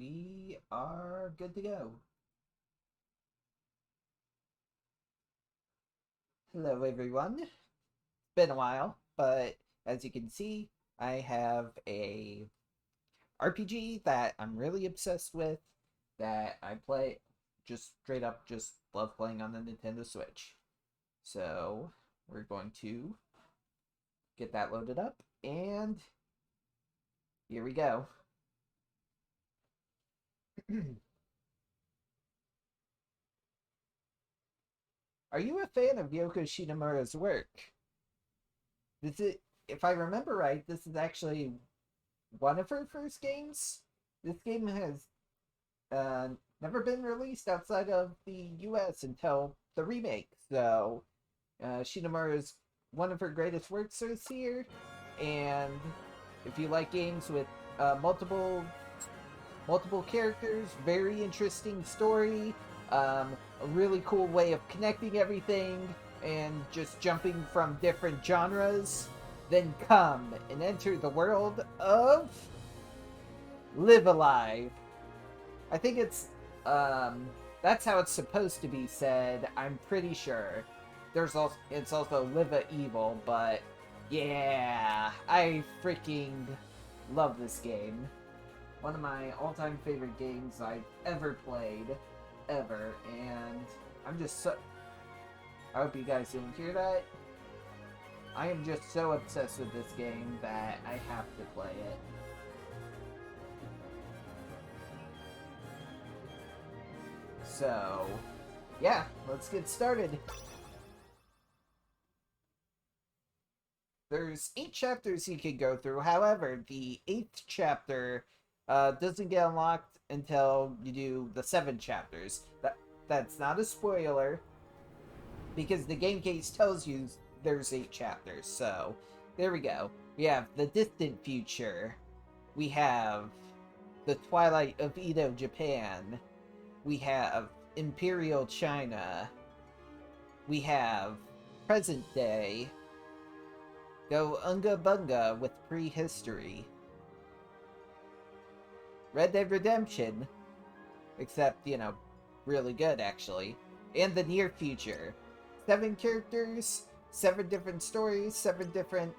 We are good to go. Hello, everyone. It's been a while, but as you can see, I have a RPG that I'm really obsessed with that I play just straight up just love playing on the Nintendo Switch. So, we're going to get that loaded up and here we go. Are you a fan of Yoko Shinomura's work? This is, if I remember right, this is actually one of her first games. This game has uh, never been released outside of the US until the remake. So Shinomura is one of her greatest works this year. And if you like games with multiple characters, very interesting story, a really cool way of connecting everything, and just jumping from different genres, then come and enter the world of Live Alive. I think that's how it's supposed to be said. I'm pretty sure. It's also Live a Evil, but yeah, I freaking love this game. One of my all-time favorite games I've ever played, ever, and I'm just so. I hope you guys didn't hear that. I am just so obsessed with this game that I have to play it. So, yeah, let's get started. There's 8 chapters you can go through. However, the 8th chapter doesn't get unlocked until you do the 7 chapters. That's not a spoiler, because the game case tells you there's 8 chapters. So, there we go. We have the distant future. We have the twilight of Edo, Japan. We have Imperial China. We have present day. Go Unga Bunga with prehistory. Red Dead Redemption. Except, really good actually. And the near future. 7 characters, 7 different stories, 7 different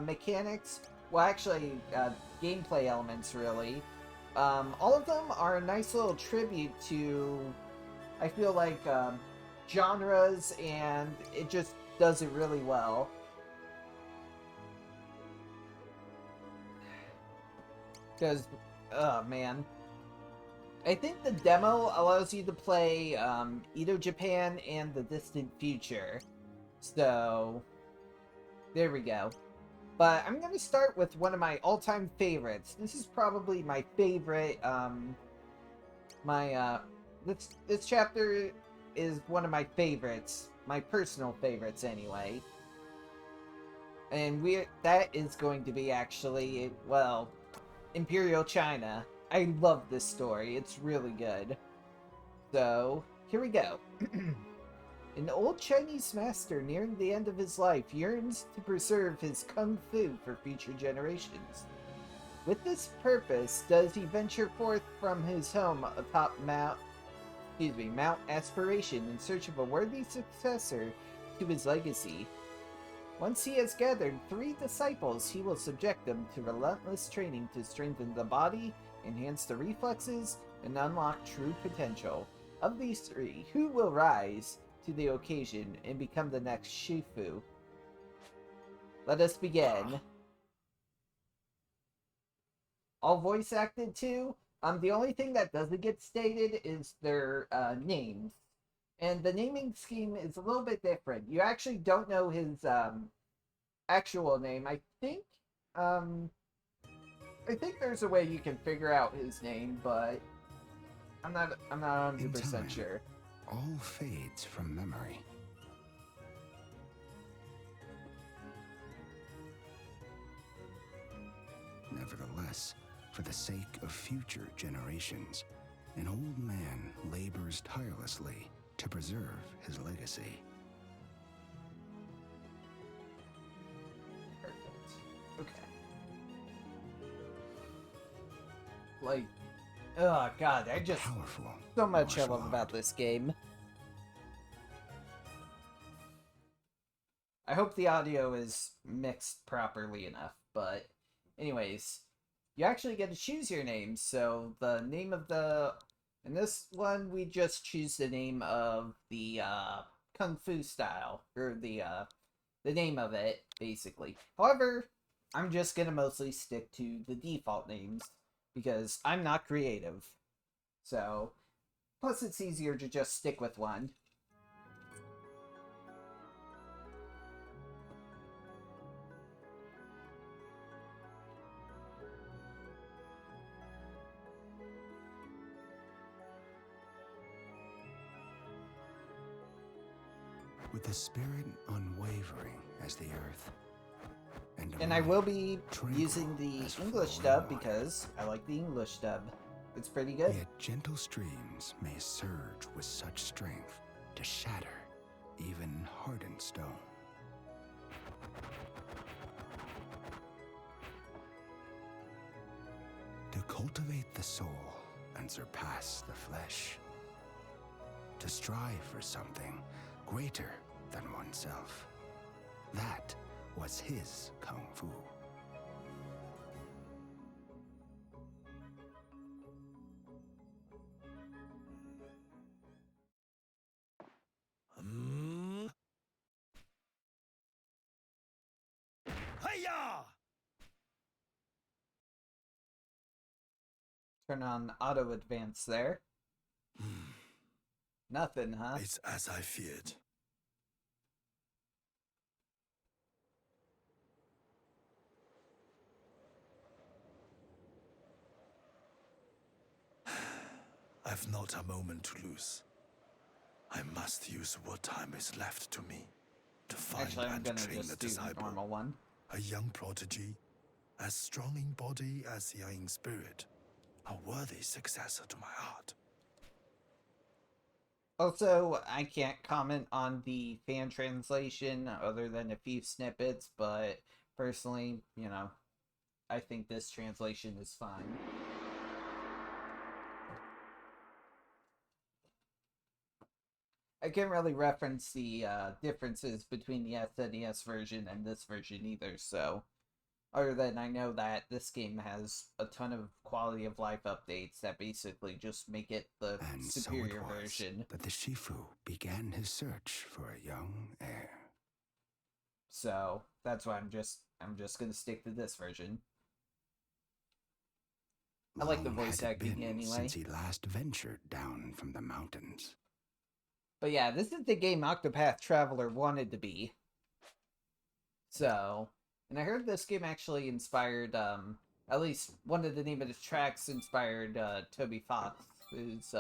mechanics. Well, actually, gameplay elements, really. All of them are a nice little tribute to, I feel like, genres, and it just does it really well. Because, oh man. I think the demo allows you to play Edo Japan and the distant future. So, there we go. But I'm going to start with one of my all-time favorites. This is probably my favorite, this chapter is one of my favorites. My personal favorites, anyway. And that is going to be actually, well, Imperial China. I love this story. It's really good. So, here we go. An old Chinese master nearing the end of his life yearns to preserve his kung fu for future generations. With this purpose, does he venture forth from his home atop Mount Aspiration in search of a worthy successor to his legacy. Once he has gathered 3 disciples, he will subject them to relentless training to strengthen the body, enhance the reflexes, and unlock true potential. Of these 3, who will rise to the occasion and become the next Shifu? Let us begin. All voice acted too. The only thing that doesn't get stated is their names. And the naming scheme is a little bit different. You actually don't know his actual name. I think there's a way you can figure out his name, but I'm not 100% sure. All fades from memory. Nevertheless, for the sake of future generations, an old man labors tirelessly to preserve his legacy. Perfect. Okay. Like, Oh god, I a just powerful so much I martial love about art. this game. I hope the audio is mixed properly enough, but anyways, you actually get to choose your name. So the name of the in this one we just choose the name of the kung fu style or the name of it basically. However, I'm just going to mostly stick to the default names because I'm not creative. So, plus it's easier to just stick with one. With a spirit unwavering as the earth, and a And I will mind be using tranquil the as English flowing dub water. because I like the English dub. It's pretty good. Yet gentle streams may surge with such strength to shatter even hardened stone. To cultivate the soul and surpass the flesh. To strive for something greater than oneself. That was his kung fu. Hiya! Turn on auto advance there. Nothing, huh? It's as I feared. I've not a moment to lose. I must use what time is left to me to find Actually, I'm and gonna train just a do the disciple. normal one. A young prodigy, as strong in body as young in spirit. A worthy successor to my heart. Also, I can't comment on the fan translation other than a few snippets, but personally, I think this translation is fine. I can't really reference the differences between the SNES version and this version either, so other than I know that this game has a ton of quality of life updates that basically just make it the And superior so it was version. that the Shifu began his search for a young heir. So that's why I'm just gonna stick to this version. I like the Long voice had it acting been anyway. since he last ventured down from the mountains. But yeah, this is the game Octopath Traveler wanted to be. So, and I heard this game actually inspired, at least one of the name of the tracks inspired Toby Fox's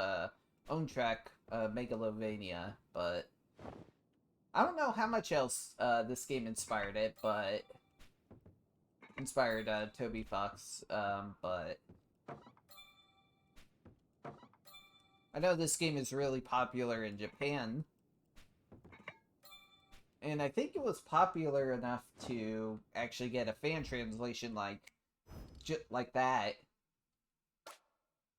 own track, Megalovania. But I don't know how much else this game inspired it, but inspired Toby Fox. But I know this game is really popular in Japan. And I think it was popular enough to actually get a fan translation like that.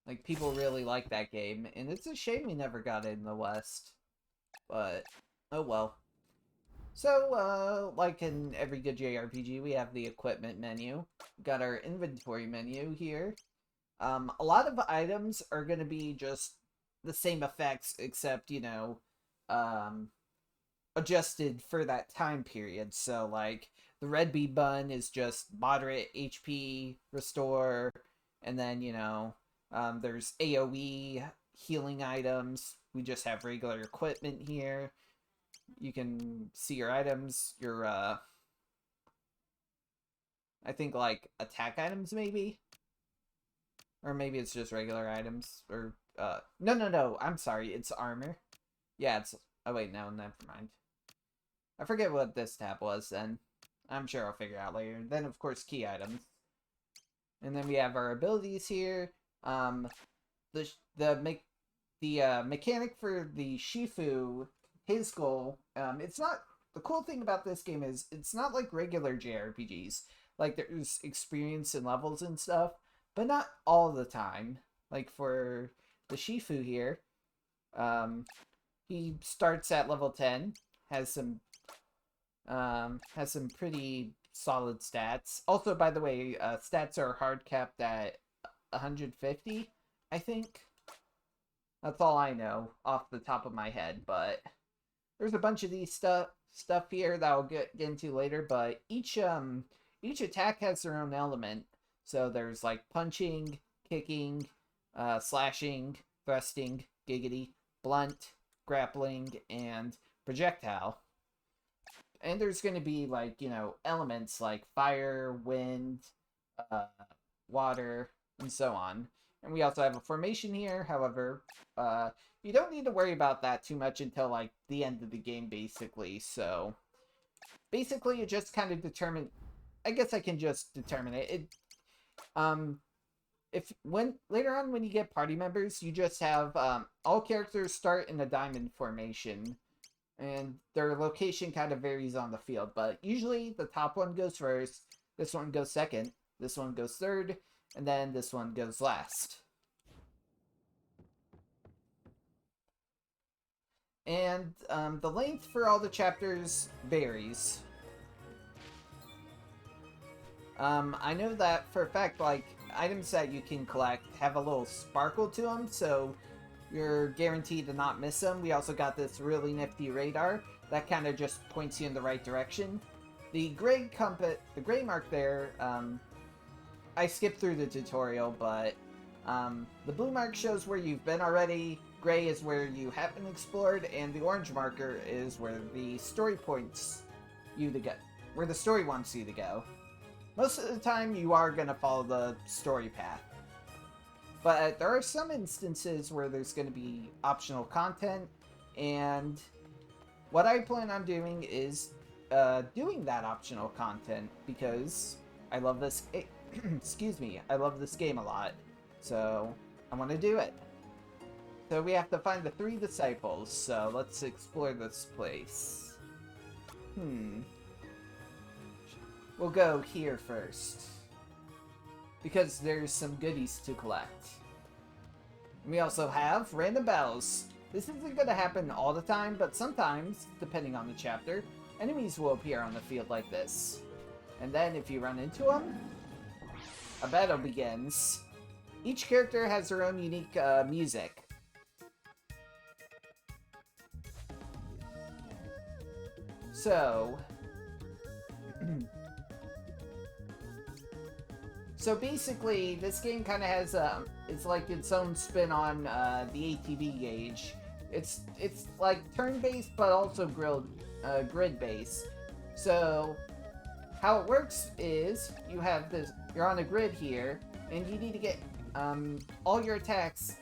Like, people really like that game, and it's a shame we never got it in the West. But, oh well. So, like in every good JRPG, we have the equipment menu. Got our inventory menu here. A lot of items are going to be just the same effects, except, adjusted for that time period. So, like, the red bead bun is just moderate HP restore, and then, there's AoE healing items. We just have regular equipment here. You can see your items, I think, like, attack items, maybe? Or maybe it's just regular items, or, no, I'm sorry, it's armor. Yeah, it's, oh wait, no, never mind. I forget what this tab was then. I'm sure I'll figure out later. Then, of course, key items. And then we have our abilities here. The mechanic for the Shifu, his goal, it's not, the cool thing about this game is it's not like regular JRPGs. Like, there's experience and levels and stuff, but not all the time. Like for the Shifu here, he starts at level 10, has some pretty solid stats. Also, by the way, stats are hard capped at 150, I think. That's all I know off the top of my head, but there's a bunch of these stuff here that I'll get into later, but each attack has their own element. So there's like punching, kicking, slashing, thrusting, giggity, blunt, grappling, and projectile. And there's going to be like, elements like fire, wind, uh, water, and so on. And we also have a formation here. However, you don't need to worry about that too much until like the end of the game, basically. So basically, you just kind of determine. I guess I can just determine it. If when later on when you get party members, you just have all characters start in a diamond formation, and their location kind of varies on the field. But usually, the top one goes first. This one goes second. This one goes third. And then this one goes last. And the length for all the chapters varies. I know that for a fact, like, items that you can collect have a little sparkle to them, so you're guaranteed to not miss them. We also got this really nifty radar that kind of just points you in the right direction. The gray mark there, I skipped through the tutorial, but the blue mark shows where you've been already, gray is where you haven't explored, and the orange marker is where the story points you to go, where the story wants you to go. Most of the time, you are going to follow the story path. But there are some instances where there's going to be optional content, and what I plan on doing is doing that optional content because I love this excuse me, I love this game a lot, so I want to do it. So we have to find the 3 disciples, so let's explore this place. We'll go here first, because there's some goodies to collect. We also have random battles. This isn't going to happen all the time, but sometimes, depending on the chapter, enemies will appear on the field like this. And then if you run into them, a battle begins. Each character has their own unique music. So basically, this game kind of has it's like its own spin on the ATV gauge. It's like turn-based, but also grid-based. So how it works is you have this. You're on a grid here, and you need to get all your attacks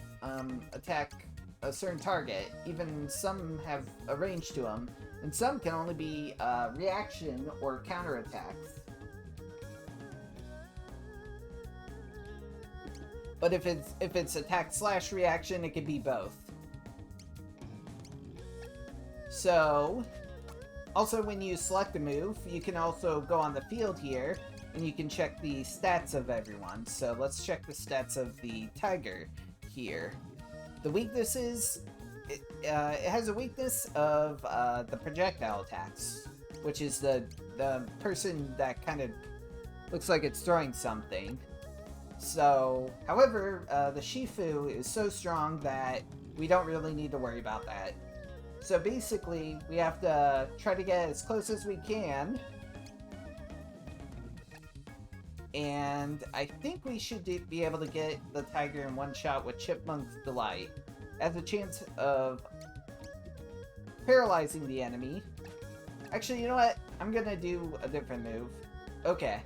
attack a certain target. Even some have a range to them, and some can only be reaction or counter attacks. But if it's attack / reaction, it could be both. So, also when you select a move, you can also go on the field here, and you can check the stats of everyone. So let's check the stats of the tiger here. The weaknesses, it has a weakness of the projectile attacks, which is the person that kind of looks like it's throwing something. So, however, the Shifu is so strong that we don't really need to worry about that. So basically, we have to try to get as close as we can. And I think we should be able to get the tiger in one shot with Chipmunk's Delight. It has a chance of paralyzing the enemy. Actually, you know what? I'm gonna do a different move. Okay,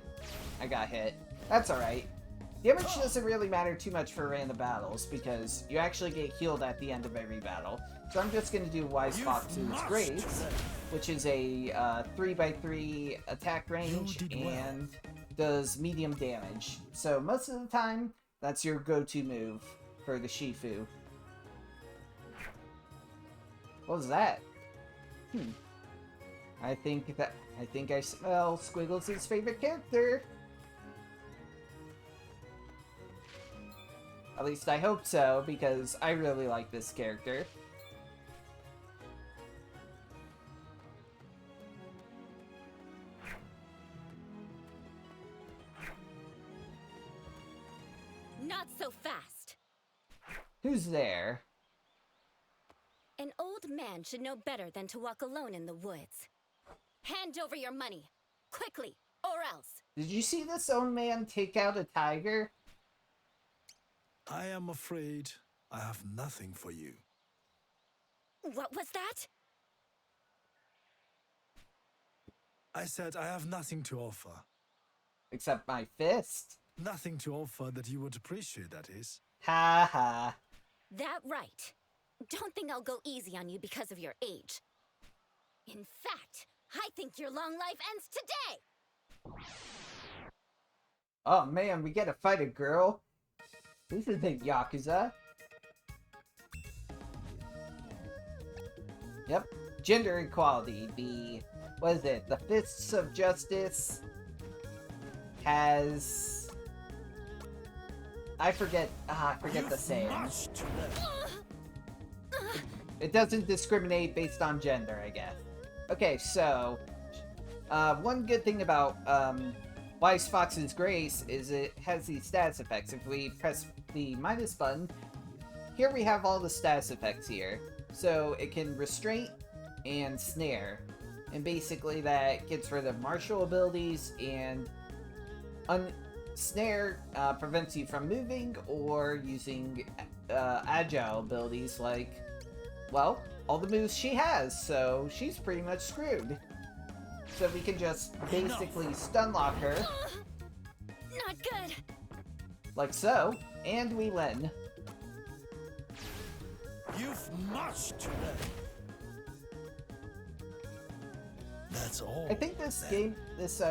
I got hit. That's alright. Damage doesn't really matter too much for random battles, because you actually get healed at the end of every battle. So I'm just going to do Wise Fox's Grace, which is a 3x3 attack range and does medium damage. So most of the time, that's your go-to move for the Shifu. What was that? I think I smell Squiggles' favorite character. At least I hope so, because I really like this character. Not so fast. Who's there? An old man should know better than to walk alone in the woods. Hand over your money. Quickly, or else. Did you see this old man take out a tiger? I am afraid I have nothing for you. What was that? I said I have nothing to offer. Except my fist. Nothing to offer that you would appreciate, that is. Ha ha. That right. Don't think I'll go easy on you because of your age. In fact, I think your long life ends today! Oh man, we get to fight a girl? This isn't Yakuza. Yep. Gender equality. The... what is it? The Fists of Justice has... I forget the saying. It doesn't discriminate based on gender, I guess. Okay, so... one good thing about Wise Fox's Grace is it has these status effects. If we press the minus button, here we have all the status effects here. So it can restrain and snare. And basically that gets rid of martial abilities, and snare prevents you from moving or using agile abilities like, well, all the moves she has, so she's pretty much screwed. So we can just basically stun lock her. Not good. Like so, and we win. You've much to learn. That's all. I think this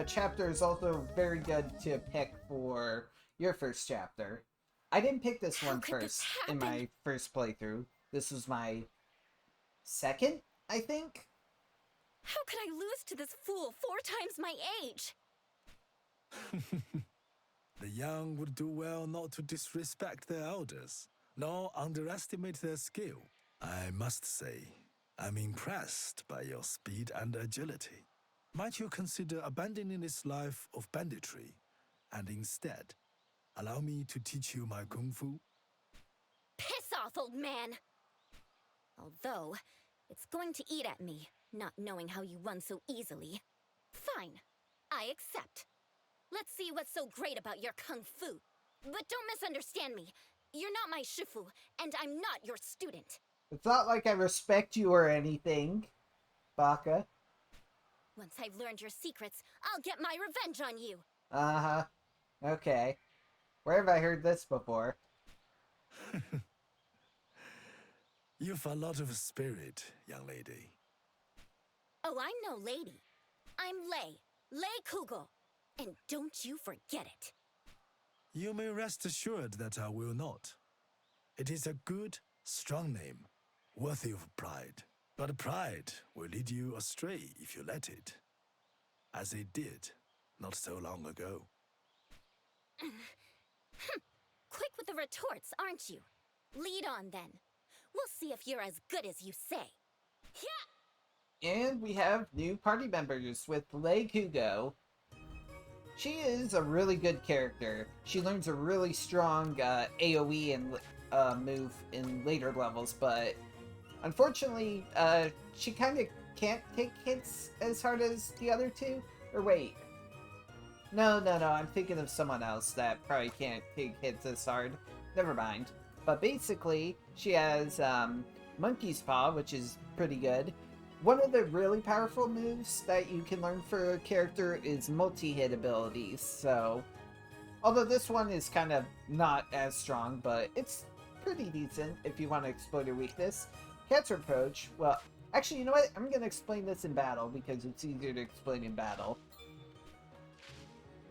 chapter is also very good to pick for your first chapter. I didn't pick this How one could this first in happen? my first playthrough. This was my second, I think? How could I lose to this fool 4 times my age? The young would do well not to disrespect their elders, nor underestimate their skill. I must say, I'm impressed by your speed and agility. Might you consider abandoning this life of banditry, and instead, allow me to teach you my kung fu? Piss off, old man! Although, it's going to eat at me, not knowing how you won so easily. Fine, I accept. Let's see what's so great about your kung fu. But don't misunderstand me. You're not my shifu, and I'm not your student. It's not like I respect you or anything, Baka. Once I've learned your secrets, I'll get my revenge on you. Uh-huh. Okay. Where have I heard this before? You've a lot of spirit, young lady. Oh, I'm no lady. I'm Lei Kugel. And don't you forget it. You may rest assured that I will not. It is a good, strong name, worthy of pride. But pride will lead you astray if you let it, as it did not so long ago. Quick with the retorts, aren't you? Lead on, then. We'll see if you're as good as you say. Yeah! And we have new party members with Lei Kugo. She is a really good character. She learns a really strong AoE and move in later levels, but unfortunately, she kind of can't take hits as hard as the other two. Or wait. No, I'm thinking of someone else that probably can't take hits as hard. Never mind. But basically, she has Monkey's Paw, which is pretty good. One of the really powerful moves that you can learn for a character is multi-hit abilities, so... Although this one is kind of not as strong, but it's pretty decent if you want to exploit a weakness. Cancer Approach, well, actually, you know what? I'm going to explain this in battle, because it's easier to explain in battle.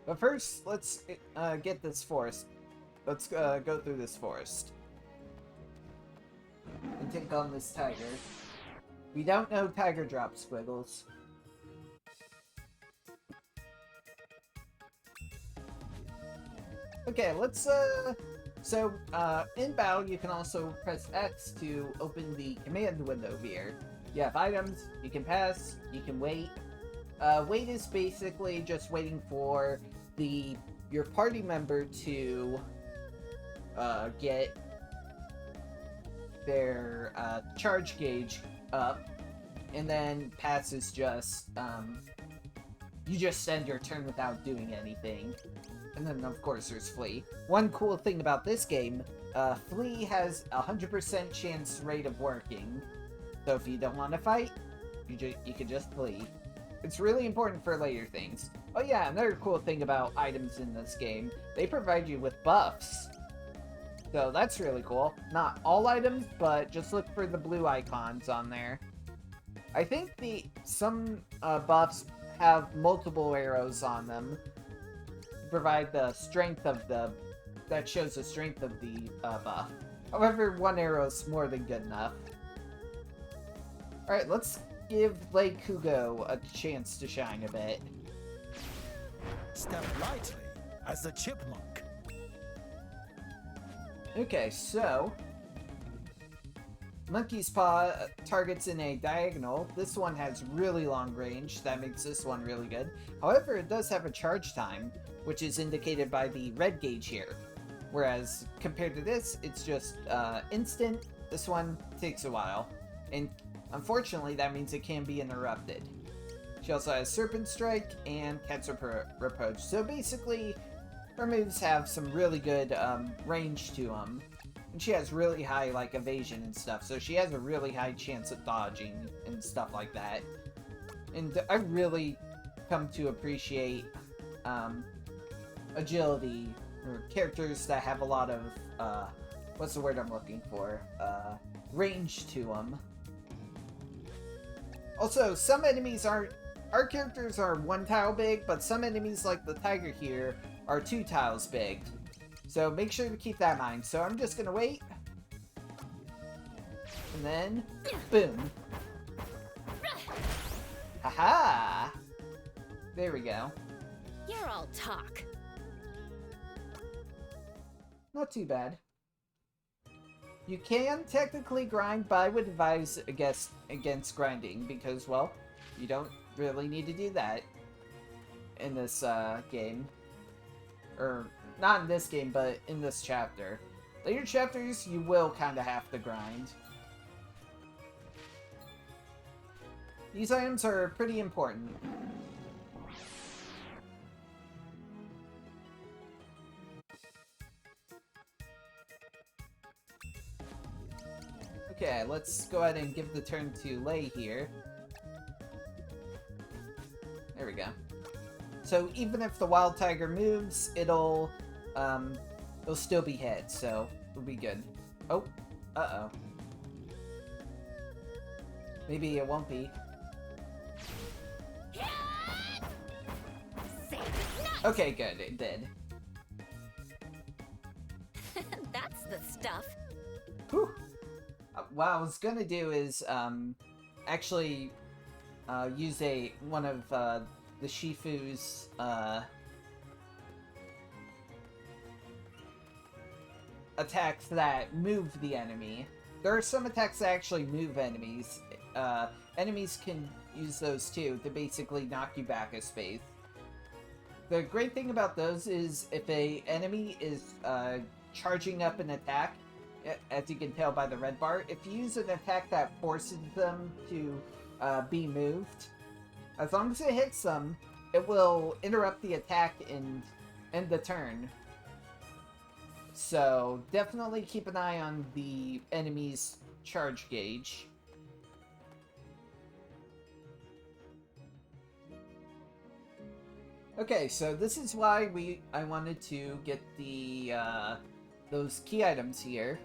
But first, let's get this forest. Let's go through this forest. And take on this tiger. We don't know Tiger Drop, Squiggles. Okay, let's So, in battle, you can also press X to open the command window here. You have items, you can pass, you can wait. Wait is basically just waiting for your party member to get their charge gauge up, and then pass is just you just end your turn without doing anything. And then of course there's flee. One cool thing about this game, flee has 100% chance rate of working. So if you don't want to fight, you can just flee. It's really important for later things. Oh yeah, another cool thing about items in this game, they provide you with buffs. So that's really cool. Not all items, but just look for the blue icons on there. I think some buffs have multiple arrows on them to provide the strength of that shows the strength of the buff. However, one arrow is more than good enough. Alright, let's give Lei Kugo a chance to shine a bit. Step lightly as the chipmunk. Okay, so Monkey's Paw targets in a diagonal. This one has really long range. That makes this one really good. However, it does have a charge time, which is indicated by the red gauge here. Whereas, compared to this, it's just instant. This one takes a while. And unfortunately, that means it can be interrupted. She also has Serpent Strike and Cat's Reproach. So basically, her moves have some really good range to them. And she has really high, like, evasion and stuff. So she has a really high chance of dodging and stuff like that. And I really come to appreciate agility, or characters that have a lot of, what's the word I'm looking for? Range to them. Also, some enemies aren't... Our characters are 1 tile big, but some enemies, like the tiger here, are 2 tiles big. So make sure to keep that in mind. So I'm just gonna wait. And then, boom. Haha! There we go. You're all talk. Not too bad. You can technically grind, but I would advise against grinding because, well, you don't really need to do that in this game. Or, not in this game, but in this chapter. Later chapters, you will kind of have to grind. These items are pretty important. Okay, let's go ahead and give the turn to Lei here. There we go. So even if the wild tiger moves, it'll still be hit, so it'll be good. Oh, uh-oh. Maybe it won't be. Okay, good, it did. That's the stuff. Whew. What I was gonna do is actually use one of the Shifu's attacks that move the enemy. There are some attacks that actually move enemies. Enemies can use those too to basically knock you back a space. The great thing about those is if a enemy is charging up an attack, as you can tell by the red bar, if you use an attack that forces them to be moved, as long as it hits them, it will interrupt the attack and end the turn. So definitely keep an eye on the enemy's charge gauge. Okay, so this is why I wanted to get the those key items here.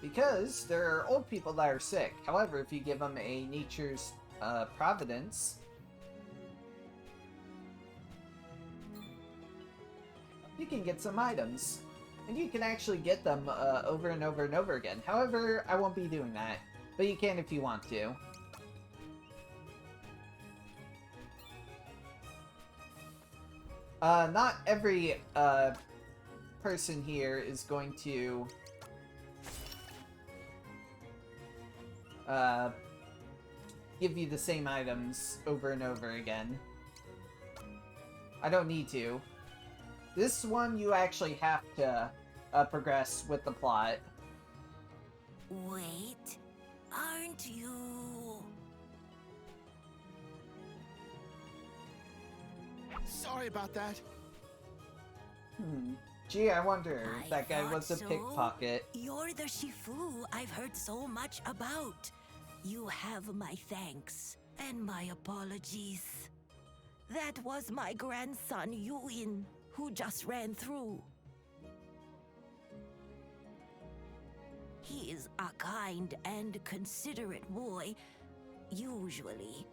Because there are old people that are sick. However, if you give them a Nature's Providence, you can get some items. And you can actually get them over and over and over again. However, I won't be doing that. But you can if you want to. Not every person here is going to give you the same items over and over again. I don't need to. This one you actually have to progress with the plot. Wait, aren't you? Sorry about that. Gee, I wonder if I that guy thought was a so. pickpocket. You're the Shifu I've heard so much about. You have my thanks and my apologies. That was my grandson, Yuin, who just ran through. He is a kind and considerate boy, usually.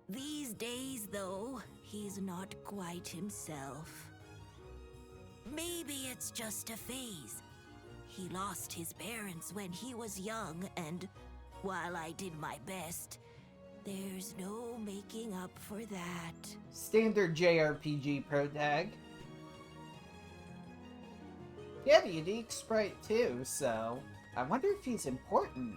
These days, though, he's not quite himself. Maybe it's just a phase. He lost his parents when he was young, and while I did my best, there's no making up for that. Standard JRPG pro tag. He had a unique sprite too, so I wonder if he's important.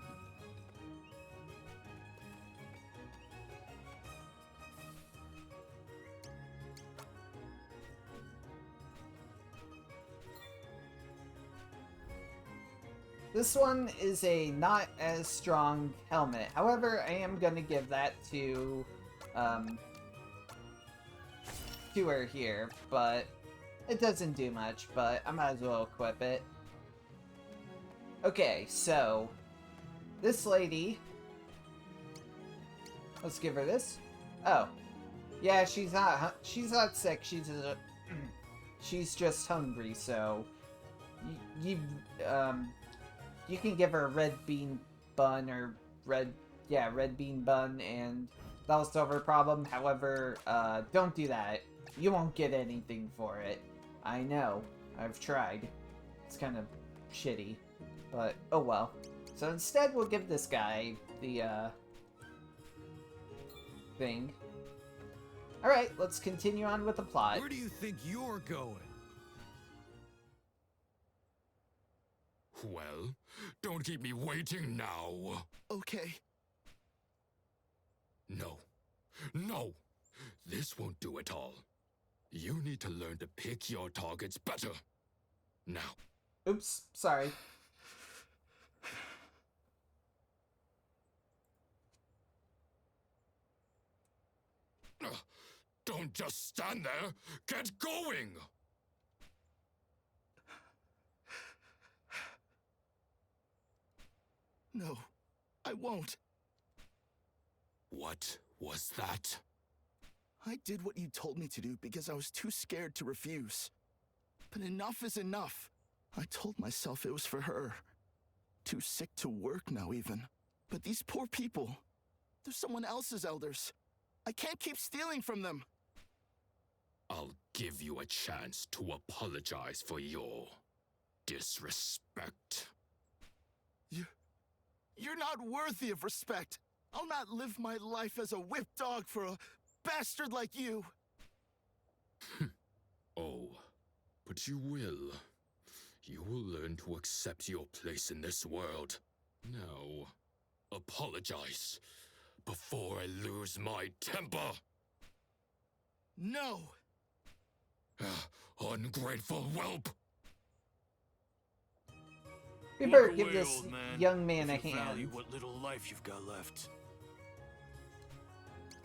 This one is a not as strong helmet. However, I am gonna give that to her here, but it doesn't do much, but I might as well equip it. Okay, so this lady, let's give her this. Oh, yeah, she's not sick. She's just hungry. So you can give her a red bean bun or red bean bun, and that'll solve her problem. However, don't do that. You won't get anything for it. I know. I've tried. It's kind of shitty. But, oh well. So instead, we'll give this guy the, thing. Alright, let's continue on with the plot. Where do you think you're going? Well, don't keep me waiting now. Okay. No. No! This won't do at all. You need to learn to pick your targets better. Now. Oops, sorry. Don't just stand there! Get going! No, I won't. What was that? I did what you told me to do because I was too scared to refuse. But enough is enough. I told myself it was for her. Too sick to work now, even. But these poor people, they're someone else's elders. I can't keep stealing from them. I'll give you a chance to apologize for your disrespect. You're not worthy of respect. I'll not live my life as a whip dog for a bastard like you. Oh, but you will. You will learn to accept your place in this world. Now, apologize before I lose my temper. No. Ungrateful whelp! We Walk better give away, this old man, young man a if you value hand. what little life you've got left.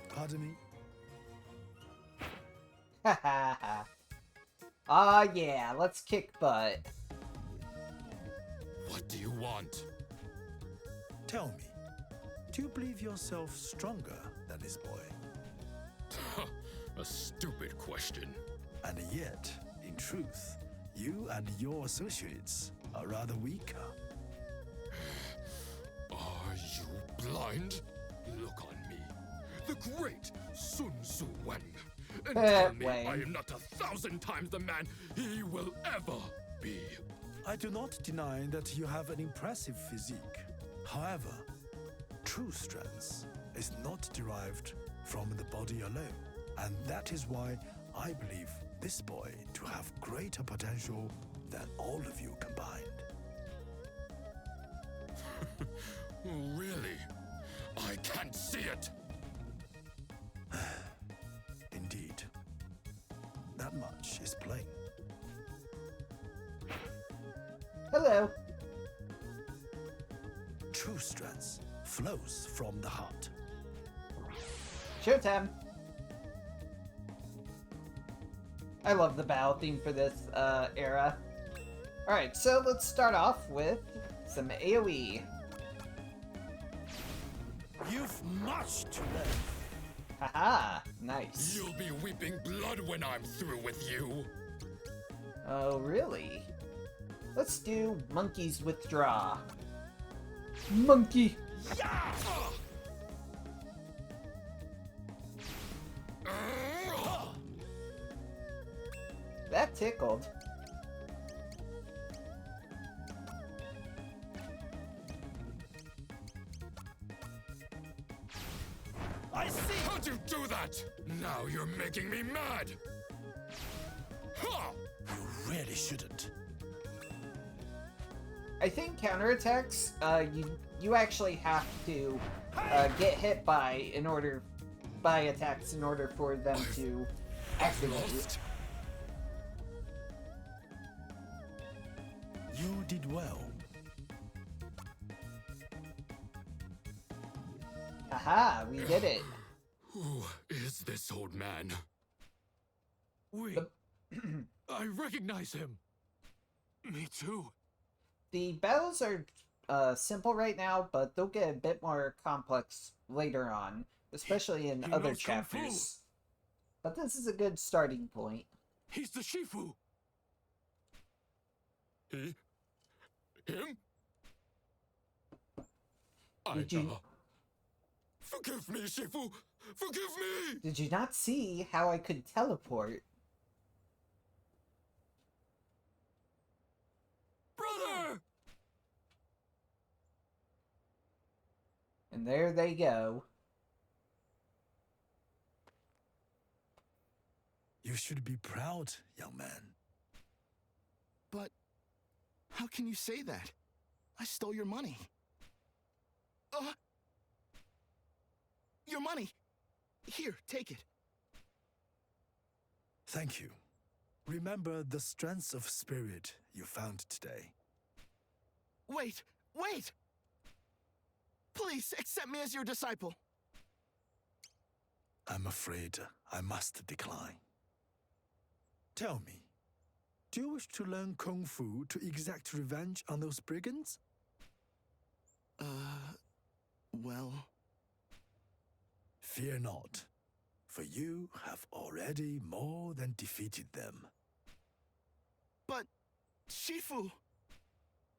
Pardon me? Ha ha ha. Ah yeah, let's kick butt. What do you want? Tell me, do you believe yourself stronger than this boy? A stupid question. And yet, in truth, you and your associates are rather weaker. Are you blind? Look on me, the great Sun Tzu Wen, and tell me Wang. I am not 1,000 times the man he will ever be. I do not deny that you have an impressive physique. However, true strength is not derived from the body alone. And that is why I believe this boy to have greater potential than all of you combined. Really? I can't see it! Indeed. That much is plain. Hello. True strength flows from the heart. Showtime. I love the battle theme for this era. Alright, so let's start off with some AoE. You've much to learn. Haha, nice. You'll be weeping blood when I'm through with you! Oh, really? Let's do Monkey's Withdraw. Monkey! That tickled. I see! How'd you do that? Now you're making me mad! Ha! You really shouldn't. I think counterattacks, you actually have to get hit by attacks in order for them to activate. Lost? You did well. Haha, we did it. Who is this old man? Wait, I recognize him. Me too. The battles are simple right now, but they'll get a bit more complex later on, especially in He other knows Kung Fu. chapters. But this is a good starting point. He's the Shifu. Him? Did you Forgive me, Shifu! Forgive me! did you not see how I could teleport? Brother! And there they go. You should be proud, young man. But how can you say that? I stole your money. Your money! Here, take it. Thank you. Remember the strengths of spirit you found today. Wait! Wait! Please, accept me as your disciple. I'm afraid I must decline. Tell me, do you wish to learn Kung Fu to exact revenge on those brigands? Well... Fear not, for you have already more than defeated them. But, Shifu,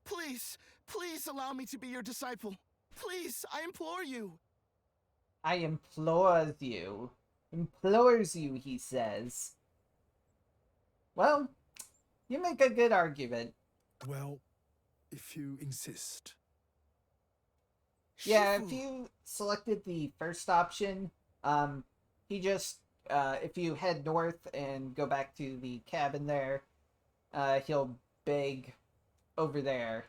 please, please allow me to be your disciple. Please, I implore you. I implore you. Implores you, he says. Well, you make a good argument. Well, if you insist. Yeah, Shifu. if you selected the first option, he just, if you head north and go back to the cabin there, he'll beg over there.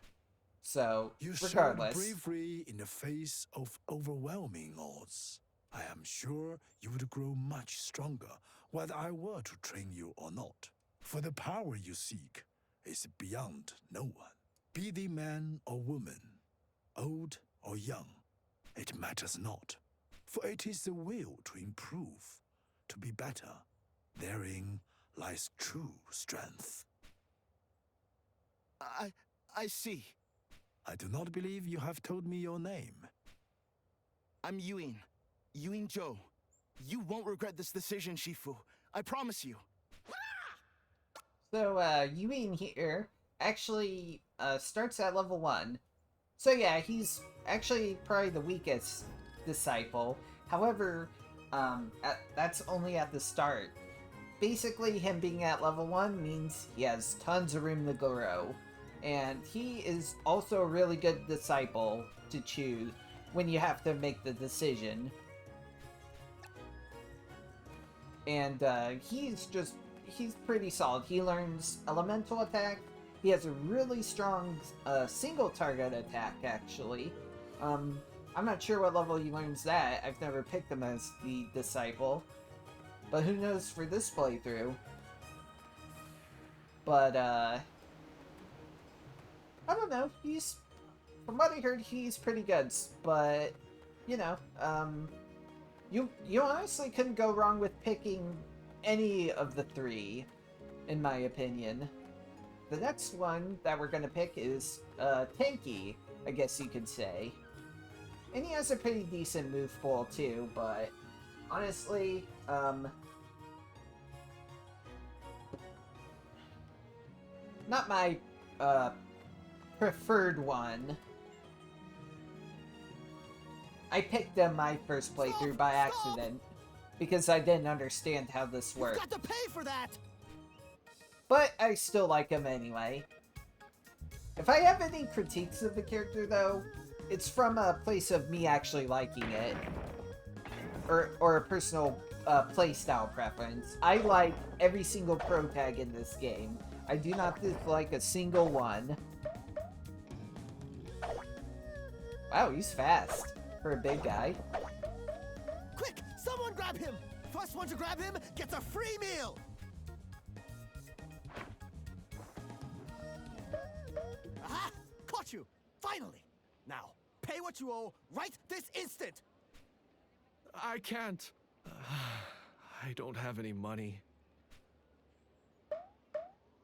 So, You showed regardless. bravery in the face of overwhelming odds. I am sure you would grow much stronger whether I were to train you or not. For the power you seek is beyond no one. Be thee man or woman, old or young, it matters not. For it is the will to improve, to be better. Therein lies true strength. I see. I do not believe you have told me your name. I'm Yuin. Yuin Zhou. You won't regret this decision, Shifu. I promise you. So, Yuin here actually starts at level 1. So yeah, he's actually probably the weakest disciple. However, that's only at the start. Basically, him being at level 1 means he has tons of room to grow. And he is also a really good disciple to choose when you have to make the decision. And he's just he's pretty solid. He learns elemental attack. He has a really strong single target attack, actually. I'm not sure what level he learns that. I've never picked him as the disciple. But who knows for this playthrough. But, I don't know. From what I heard, he's pretty good. But, you know, you honestly couldn't go wrong with picking any of the three, in my opinion. The next one that we're gonna pick is, Tanky, I guess you could say. And he has a pretty decent move pool too, but honestly, not my, preferred one. I picked him my first playthrough by accident, because I didn't understand how this worked. You've got to pay for that! But I still like him anyway. If I have any critiques of the character, though, it's from a place of me actually liking it. Or a personal playstyle preference. I like every single pro tag in this game. I do not dislike a single one. Wow, he's fast for a big guy. Quick, someone grab him! First one to grab him gets a free meal! Aha! Caught you! Finally! Now, pay what you owe right this instant! I can't. I don't have any money.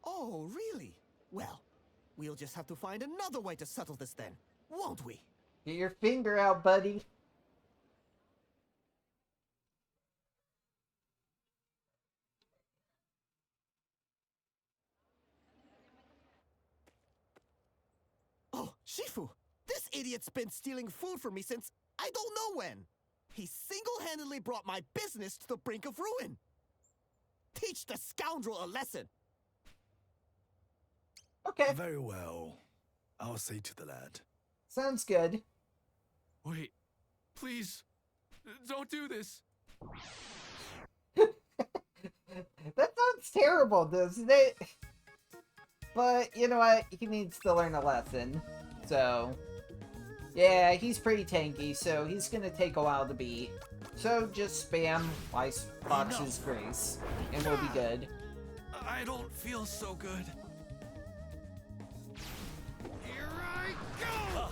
Oh, really? Well, we'll just have to find another way to settle this then, won't we? Get your finger out, buddy. Oh, Shifu! This idiot's been stealing food from me since I don't know when! He single-handedly brought my business to the brink of ruin! Teach the scoundrel a lesson! Okay, Very well. I'll say to the lad. sounds good. Wait, please, don't do this. That sounds terrible, doesn't it? But, you know what? He needs to learn a lesson. So, yeah, he's pretty tanky, so he's gonna take a while to beat. So just spam Ice Fox's Grace, and we'll be good. I don't feel so good. Here I go!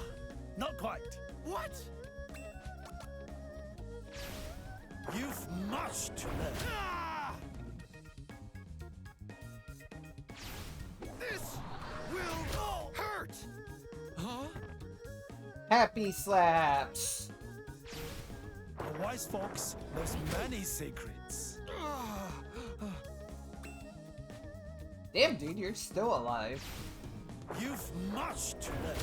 Not quite. What? You've much to learn. Ah! This will hurt! Huh? Happy slaps! The wise fox knows many secrets. Damn, dude, you're still alive. You've much to learn.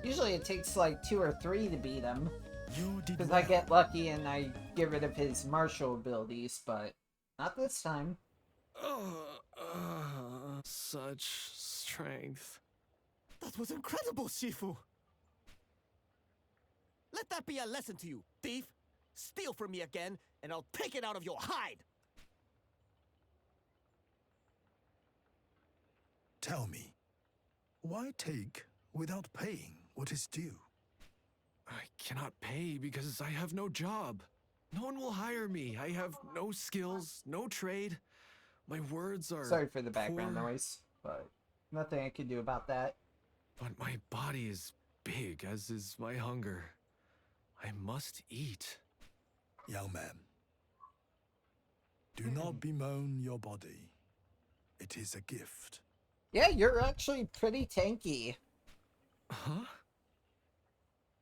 Usually it takes like 2 or 3 to beat him. You did Because well. I get lucky and I get rid of his martial abilities, but not this time. Such strength. That was incredible, Shifu! Let that be a lesson to you, thief! Steal from me again, and I'll take it out of your hide! Tell me, why take without paying what is due? I cannot pay because I have no job. No one will hire me. I have no skills, no trade. My words are Sorry for the background poor, noise, but nothing I can do about that. But my body is big, as is my hunger. I must eat. Young man, do not bemoan your body. It is a gift. Yeah, you're actually pretty tanky. Huh?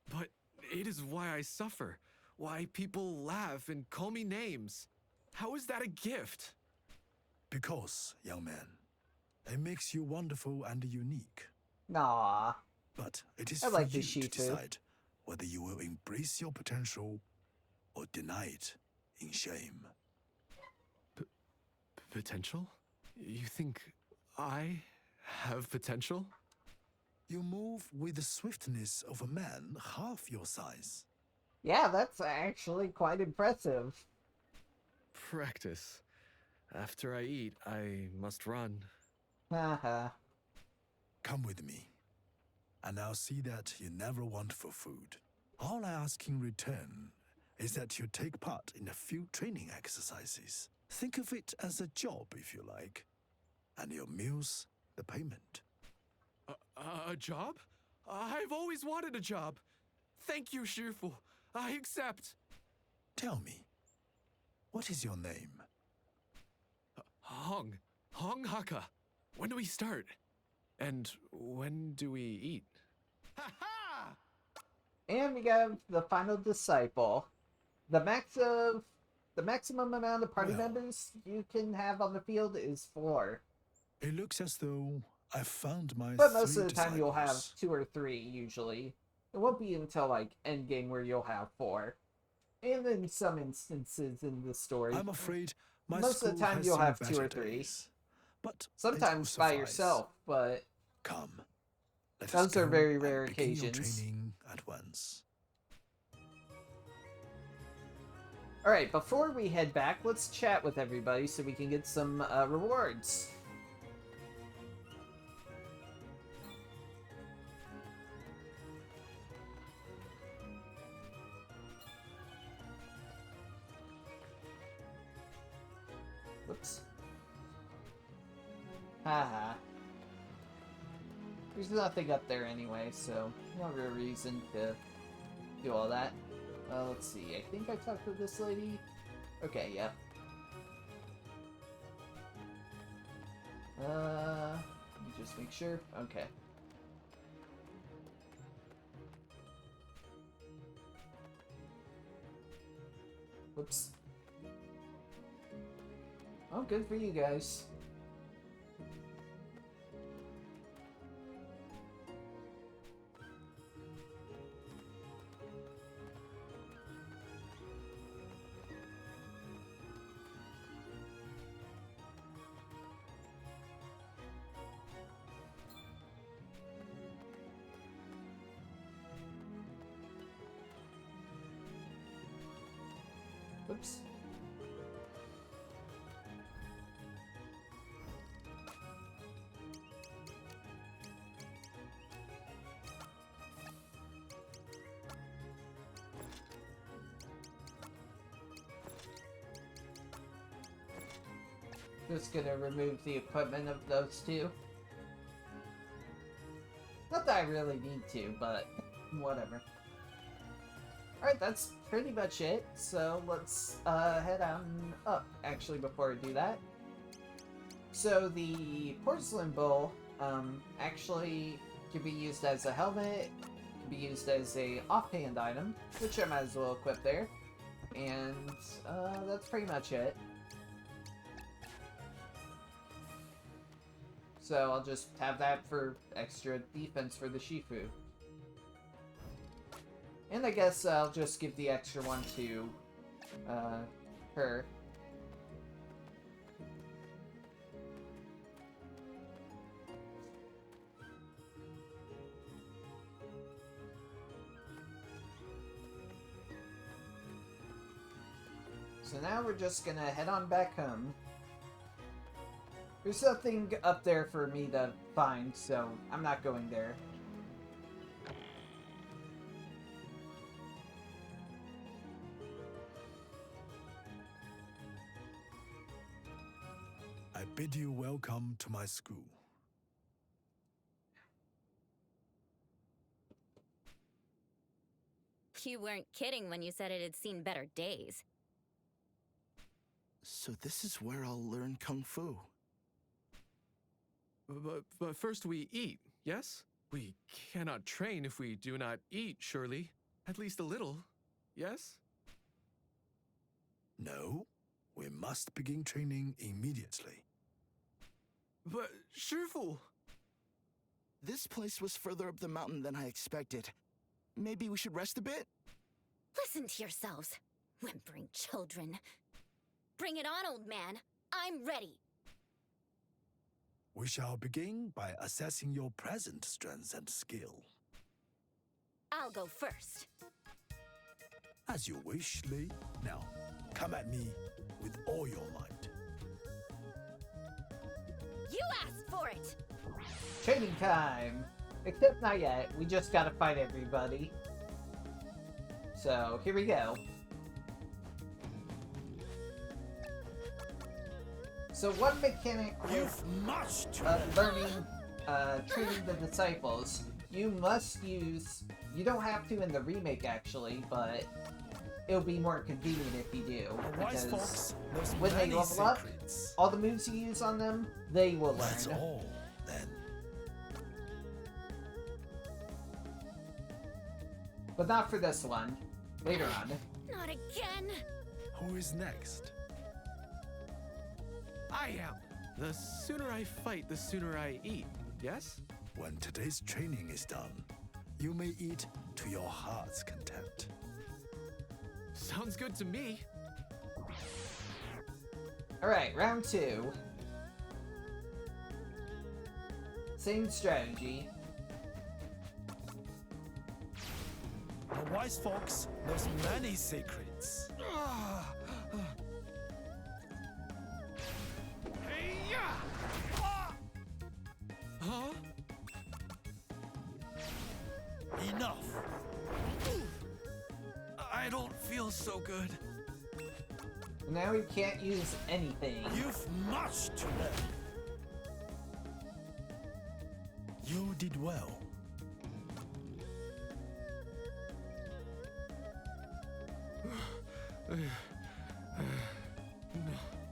But it is why I suffer. Why people laugh and call me names. How is that a gift? Because, young man, it makes you wonderful and unique. Nah. But it is I for like the you to Shifu. decide whether you will embrace your potential or deny it in shame. Potential? You think I have potential? You move with the swiftness of a man half your size. Yeah, that's actually quite impressive. Practice. After I eat, I must run. Haha. Come with me, and I'll see that you never want for food. All I ask in return is that you take part in a few training exercises. Think of it as a job, if you like, and your meals, the payment. A job? I've always wanted a job. Thank you, Shifu. I accept. Tell me, what is your name? Hong Haka. When do we start? And when do we eat? Ha ha! And we have the final disciple. The maximum amount of party Well. members you can have on the field is 4. It looks as though I've found my But most 3 of the time you'll have disciples. 2 or 3 usually. It won't be until like endgame where you'll have 4. And in some instances in the story, I'm afraid my most school of the time has you'll seen have 2 or better 3. days, but it Sometimes will by suffice. yourself, but Come, let us those are go very and rare begin your occasions. training at once. Alright, before we head back, let's chat with everybody so we can get some rewards. Whoops. Haha. There's nothing up there anyway, so no real reason to do all that. Let's see, I think I talked to this lady. Okay, yep. Let me just make sure. Okay. Whoops. Oh, good for you guys. Whoops. Just gonna remove the equipment of those two. Not that I really need to, but whatever. Alright, that's pretty much it. So let's head on up, actually, before I do that. So the porcelain bowl actually can be used as a helmet, can be used as a offhand item, which I might as well equip there. And that's pretty much it. So I'll just have that for extra defense for the Shifu. And I guess I'll just give the extra one to her. So now we're just gonna head on back home. There's nothing up there for me to find, so I'm not going there. I bid you welcome to my school. You weren't kidding when you said it had seen better days. So this is where I'll learn Kung Fu. But first we eat, yes? We cannot train if we do not eat, surely. At least a little, yes? No, we must begin training immediately. But, Shifu! This place was further up the mountain than I expected. Maybe we should rest a bit? Listen to yourselves, whimpering children. Bring it on, old man. I'm ready. We shall begin by assessing your present strength and skill. I'll go first. As you wish, Lee. Now, come at me with all your might. You asked for it! Training time! Except not yet. We just gotta fight everybody. So, here we go. So one mechanic with learning, treating the disciples, you must use... You don't have to in the remake, actually, but it'll be more convenient if you do. Because when they level up, all the moves you use on them, they will learn. That's all, then. But not for this one. Later on. Not again! Who is next? I am. The sooner I fight, the sooner I eat. Yes? When today's training is done, you may eat to your heart's content. Sounds good to me. Alright, round 2. Same strategy. The wise fox knows many secrets. Huh? Enough! I don't feel so good. Now we can't use anything. You've much to learn. You did well.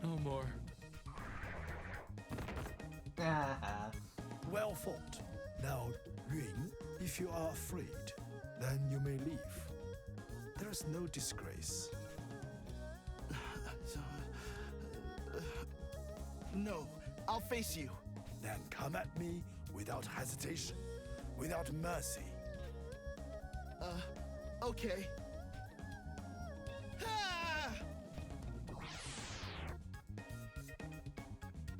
No more. Well fought. Now, Yun, if you are afraid, then you may leave. There is no disgrace. No, I'll face you. Then come at me without hesitation, without mercy. Okay.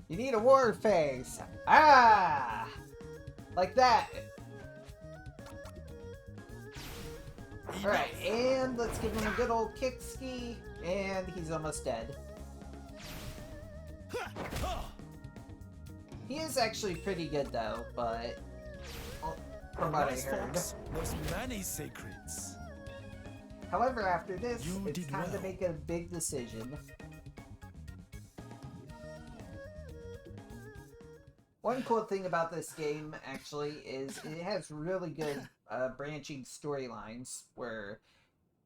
You need a war face. Ah! Like that. Alright, and let's give him a good old kick ski. And he's almost dead. He is actually pretty good though, but from what I Wise heard. fox knows many secrets. However, after this, You it's did time to well. make a big decision. One cool thing about this game, actually, is it has really good branching storylines where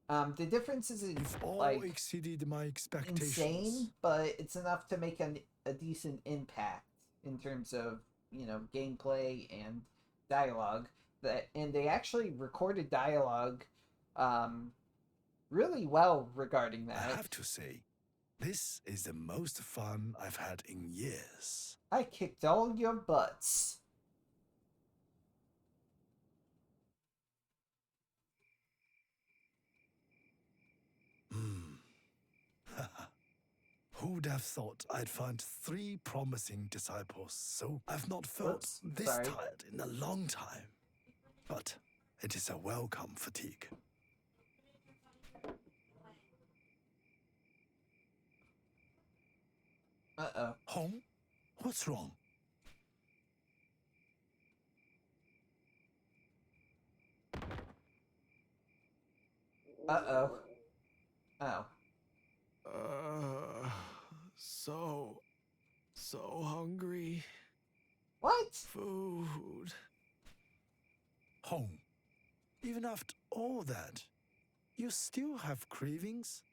the difference isn't You've all like exceeded my expectations. insane, but it's enough to make a decent impact in terms of, you know, gameplay and dialogue. And they actually recorded dialogue really well regarding I that. have to say, this is the most fun I've had in years. I kicked all your butts. Who'd have thought I'd find 3 promising disciples so I've not felt Oops, this sorry. tired in a long time. But it is a welcome fatigue. Uh-oh. Home? What's wrong? Uh-oh. Oh. So hungry. What? Food. Home. Even after all that, you still have cravings?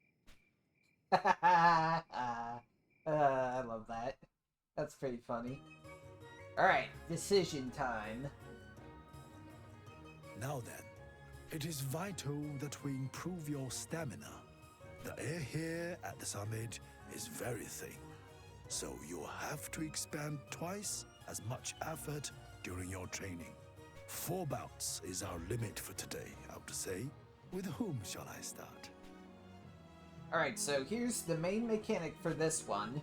I love that. That's pretty funny. Alright, decision time. Now then, it is vital that we improve your stamina. The air here at the summit is very thin, so you'll have to expend twice as much effort during your training. 4 bouts is our limit for today, I would say. With whom shall I start? Alright, so here's the main mechanic for this one.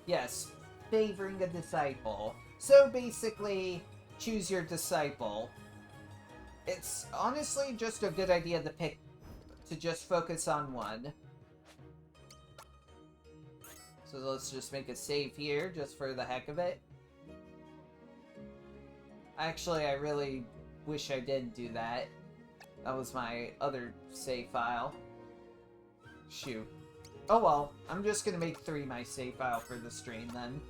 Yes, favoring a disciple. So basically, choose your disciple. It's honestly just a good idea to just focus on one. So let's just make a save here, just for the heck of it. Actually, I really wish I didn't do that. That was my other save file. Shoot. Oh well, I'm just gonna make 3 my save file for the stream then.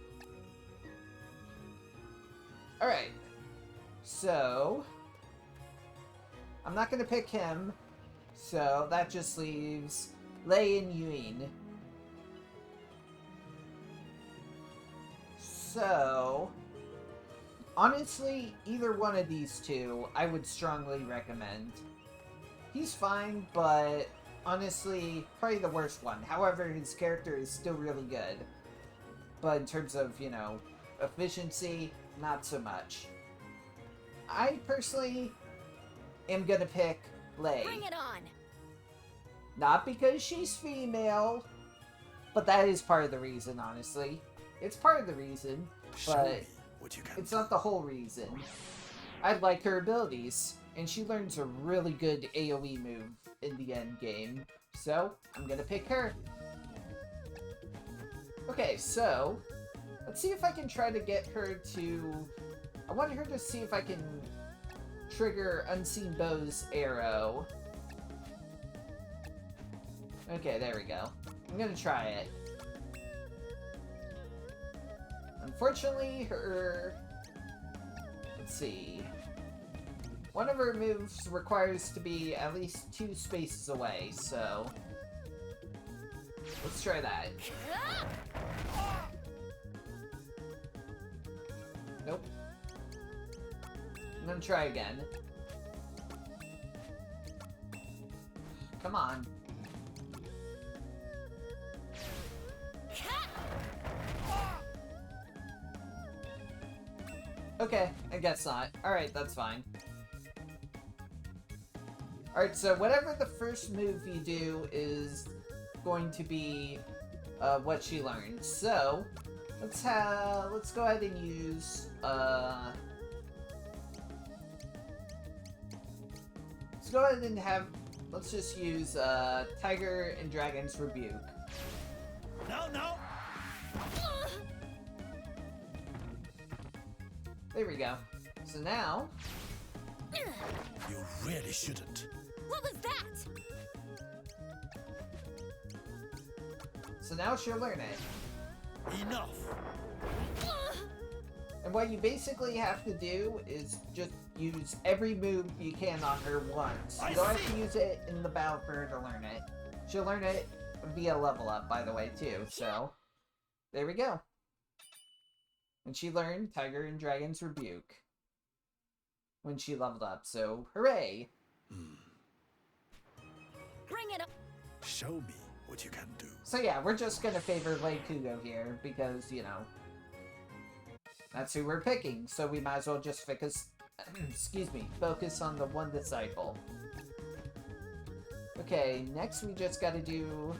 Alright. So... I'm not gonna pick him. So that just leaves Lei and Yun. So... honestly, either one of these two, I would strongly recommend. He's fine, but honestly, probably the worst one. However, his character is still really good. But in terms of, you know, efficiency, not so much. I personally am gonna pick Lei. Bring it on! Not because she's female, but that is part of the reason, honestly. It's part of the reason, Show but... me what you can it's do. not the whole reason. I like her abilities, and she learns a really good AoE move in the end game, so I'm gonna pick her. Okay, so let's see if I can try to get her to... I want her to see if I can trigger Unseen Bow's arrow. Okay, there we go. I'm gonna try it. Unfortunately, her... let's see. One of her moves requires to be at least 2 spaces away, so... let's try that. Nope. I'm gonna try again. Come on. Okay, I guess not. Alright, that's fine. Alright, so whatever the first move you do is going to be what she learns. So, let's go ahead and use let's just use Tiger and Dragon's Rebuke. No, no! There we go. So now... You really shouldn't. What was that? so now she'll learn it. Enough! And what you basically have to do is just use every move you can on her once. You don't have to use it in the battle for her to learn it. She'll learn it via level up, by the way, too. So, there we go. And she learned Tiger and Dragon's Rebuke when she leveled up, so hooray! Bring it on! Show me what you can do. So yeah, we're just gonna favor Lei Kugo here, because, you know, that's who we're picking, so we might as well just focus, focus on the one disciple. Okay, next we just gotta do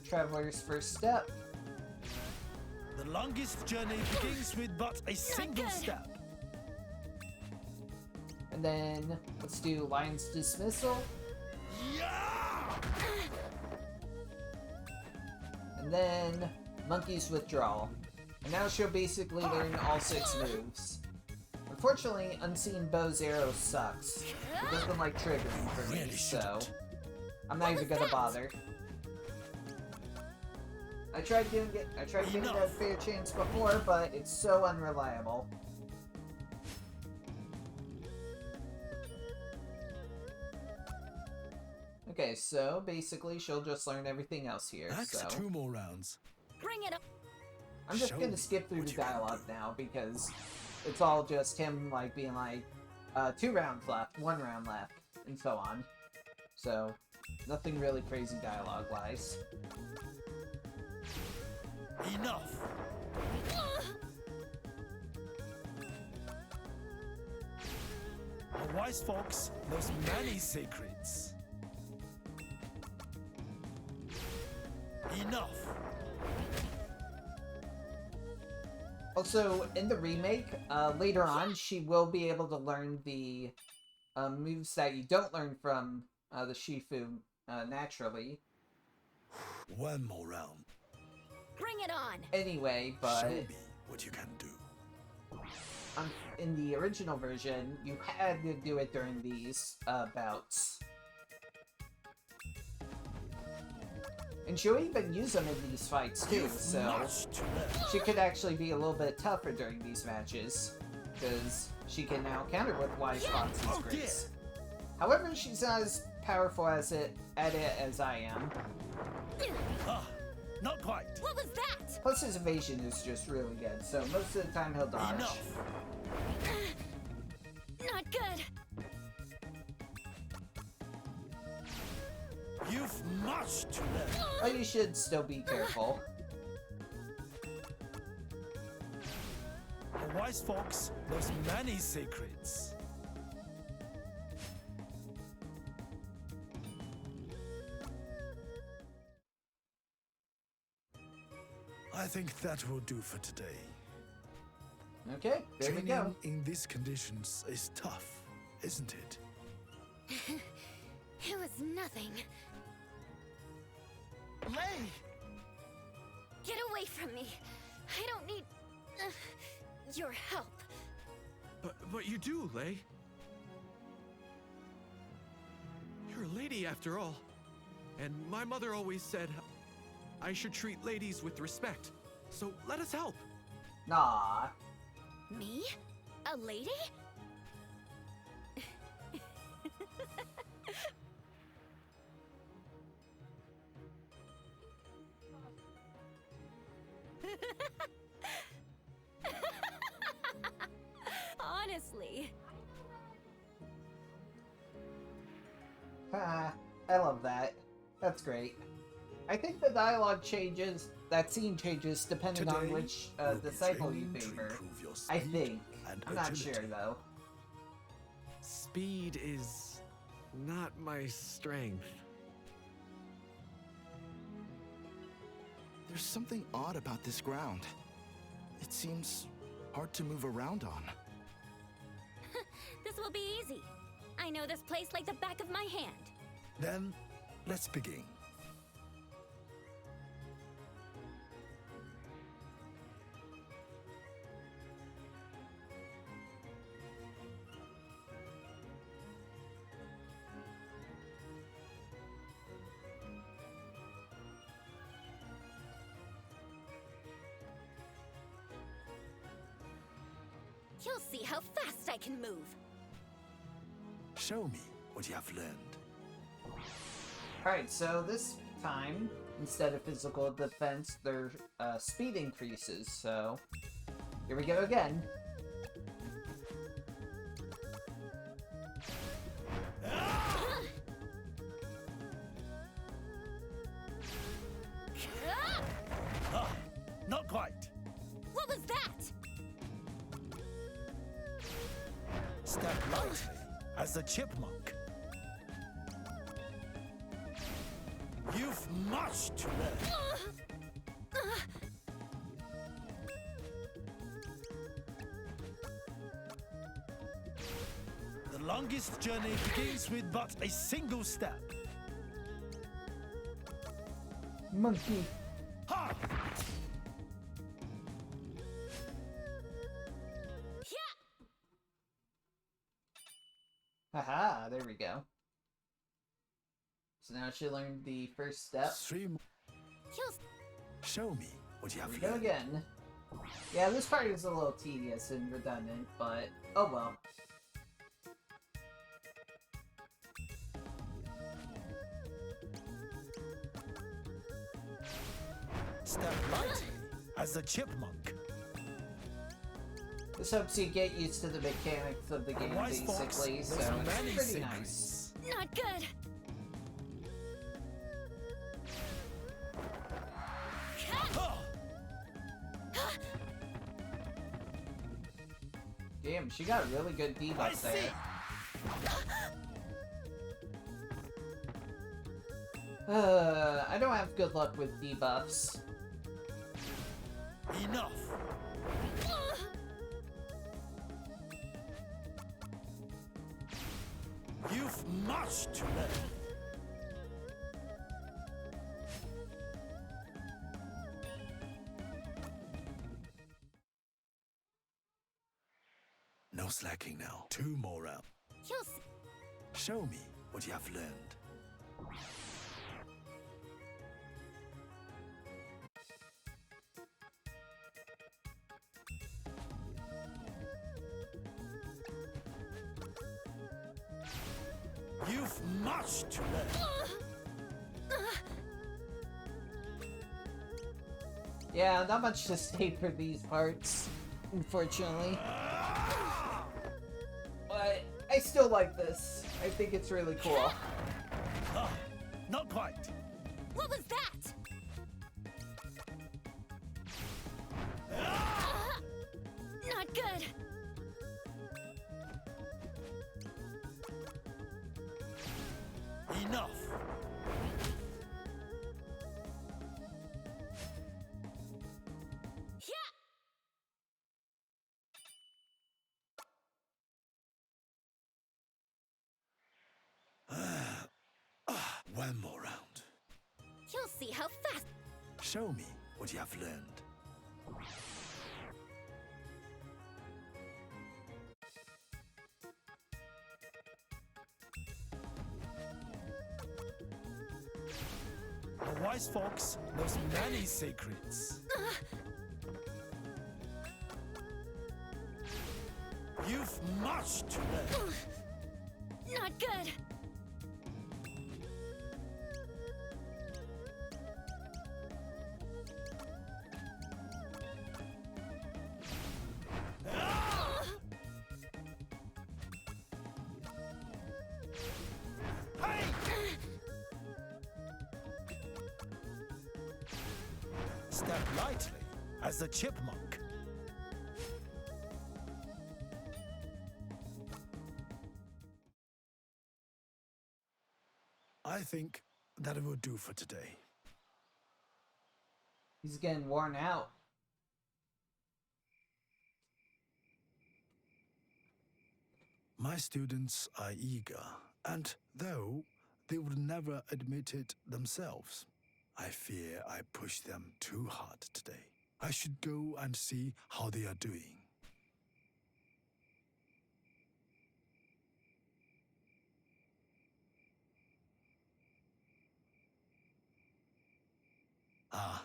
Traveler's First Step. The longest journey begins with but a single good. step. And then, let's do Lion's Dismissal. Yeah! And then, Monkey's Withdrawal. And now she'll basically learn all 6 moves. Unfortunately, Unseen Bow's arrow sucks. It doesn't like triggering for me, Really so... shouldn't. I'm not even gonna bother. I tried giving it a fair chance before, but it's so unreliable. Okay, so basically she'll just learn everything else here, That's so... 2 more rounds. Bring it on! I'm just Show gonna me skip through what the you can dialogue do. now, because it's all just him, like, being like, 2 rounds left, 1 round left, and so on. So, nothing really crazy dialogue-wise. Enough! A wise fox knows many secrets. Enough! Also, in the remake, later on, she will be able to learn the moves that you don't learn from the Shifu naturally. 1 more round. Bring it on! Anyway, Show but me what you can do. in the original version, you had to do it during these bouts. And she'll even use them in these fights too, so Much to learn. she could actually be a little bit tougher during these matches, because she can now counter with Wise Fox's Oh, grace. However, she's not as powerful at it as I am. Ah, not quite. What was that? Plus his evasion is just really good, so most of the time he'll dodge. Enough. Not good. You've much to learn. But you should still be careful. A wise fox knows many secrets. I think that will do for today. Okay, there we Training go. in these conditions is tough, isn't it? It was nothing. Lei! Get away from me. I don't need your help. But you do, Lei. You're a lady after all. And my mother always said I should treat ladies with respect. So let us help. Nah. Me? A lady? Honestly. Ah, I love that. That's great. I think the dialogue changes, that scene changes depending on Today, which we'll be disciple you training to favor. improve your I speed think. and I'm not agility. sure though. Speed is not my strength. There's something odd about this ground. It seems hard to move around on. This will be easy. I know this place like the back of my hand. Then, let's begin. You'll see how fast I can move. Show me what you have learned. Alright, so this time, instead of physical defense, their speed increases, so here we go again. Ah, not quite. What was that? Step lightly as a chipmunk. You've much to learn. The longest journey begins with but a single step. Monkey. Ha! Haha, there we go. So now she learned the first step. You'll Show me what you Here have we go learned. again. Yeah, this part is a little tedious and redundant, but oh well. Step lightly as a chipmunk. This helps you get used to the mechanics of the game, Wise fox basically, knows so it's many pretty secrets. nice. not good. Ha! Damn, she got really good I debuffs see. there. I don't have good luck with debuffs. Enough. You've much to learn. slacking now. 2 more rounds. You'll see. Show me what you have learned. You've much to learn. Yeah, not much to say for these parts, unfortunately. But I still like this. I think it's really cool. Not quite. What was that? Not good. Enough. Yeah. One more round. You'll see how fast. Show me what you have learned. A wise fox knows many secrets. You've much to learn. Not good. Step lightly as a chipmunk. I think that will do for today. He's getting worn out. My students are eager, and though they would never admit it themselves, I fear I pushed them too hard today. I should go and see how they are doing. Ah,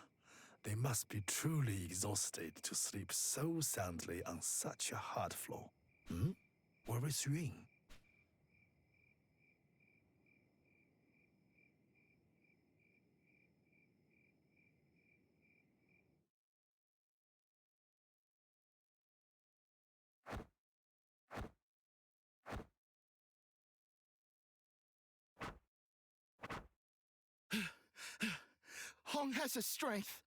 they must be truly exhausted to sleep so soundly on such a hard floor. Hmm? Where is Yun? Hong has her strength.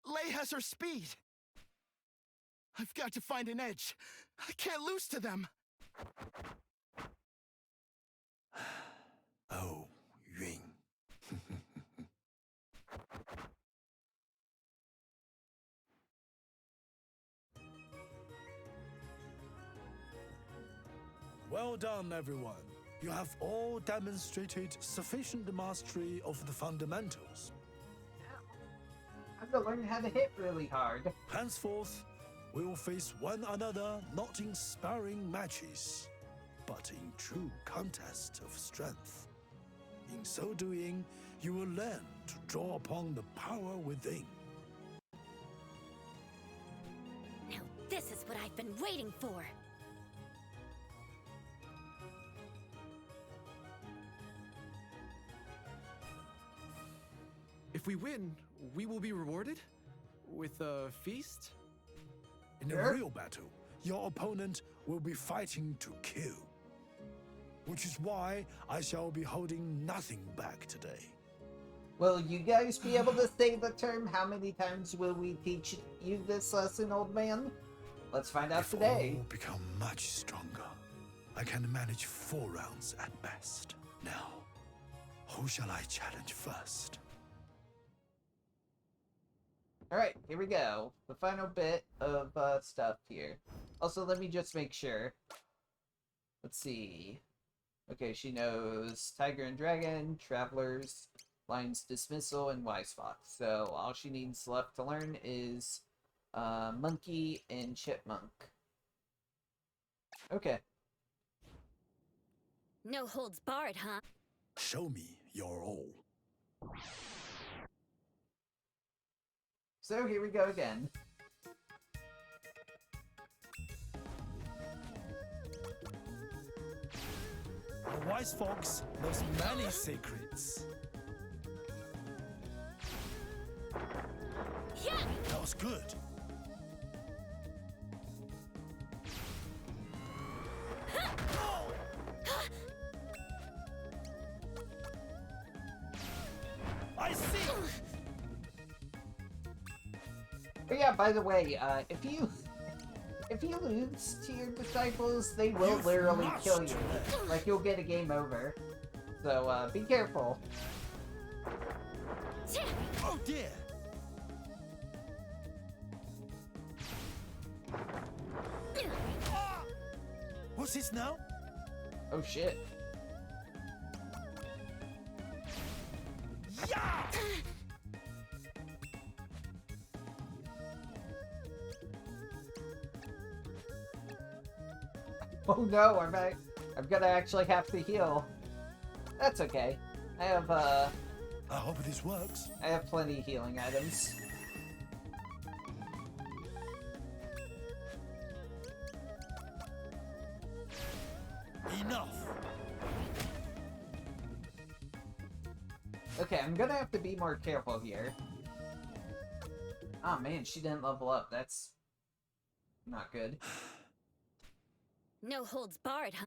Lei has her speed. I've got to find an edge. I can't lose to them. Oh, Yun. Well done, everyone. You have all demonstrated sufficient mastery of the fundamentals. I've got to learn how to hit really hard. Henceforth, we will face one another not in sparring matches, but in true contest of strength. In so doing, you will learn to draw upon the power within. Now this is what I've been waiting for. If we win, we will be rewarded? With a feast? In a Sure. real battle, your opponent will be fighting to kill. Which is why I shall be holding nothing back today. Will you guys be able to say the term? How many times will we teach you this lesson, old man? Let's find out If today. all become much stronger, I can manage 4 rounds at best. Now, who shall I challenge first? Alright, here we go. The final bit of stuff here. Also, let me just make sure. Let's see. Okay, she knows Tiger and Dragon, Travelers, Lion's Dismissal, and Wise Fox. So all she needs left to learn is Monkey and Chipmunk. Okay. No holds barred, huh? Show me your all. So here we go again. A wise fox knows many secrets. Yeah! That was good. I see! But yeah, by the way, if you lose to your disciples, they will You've literally much kill you. to learn. Like, you'll get a game over. So, be careful. Oh dear! What's this now? Oh shit. Yeah! Oh no, I'm gonna actually have to heal. That's okay. I I hope this works. have plenty of healing items. Enough. Okay, I'm gonna have to be more careful here. Oh man, she didn't level up. That's not good. No holds barred, huh?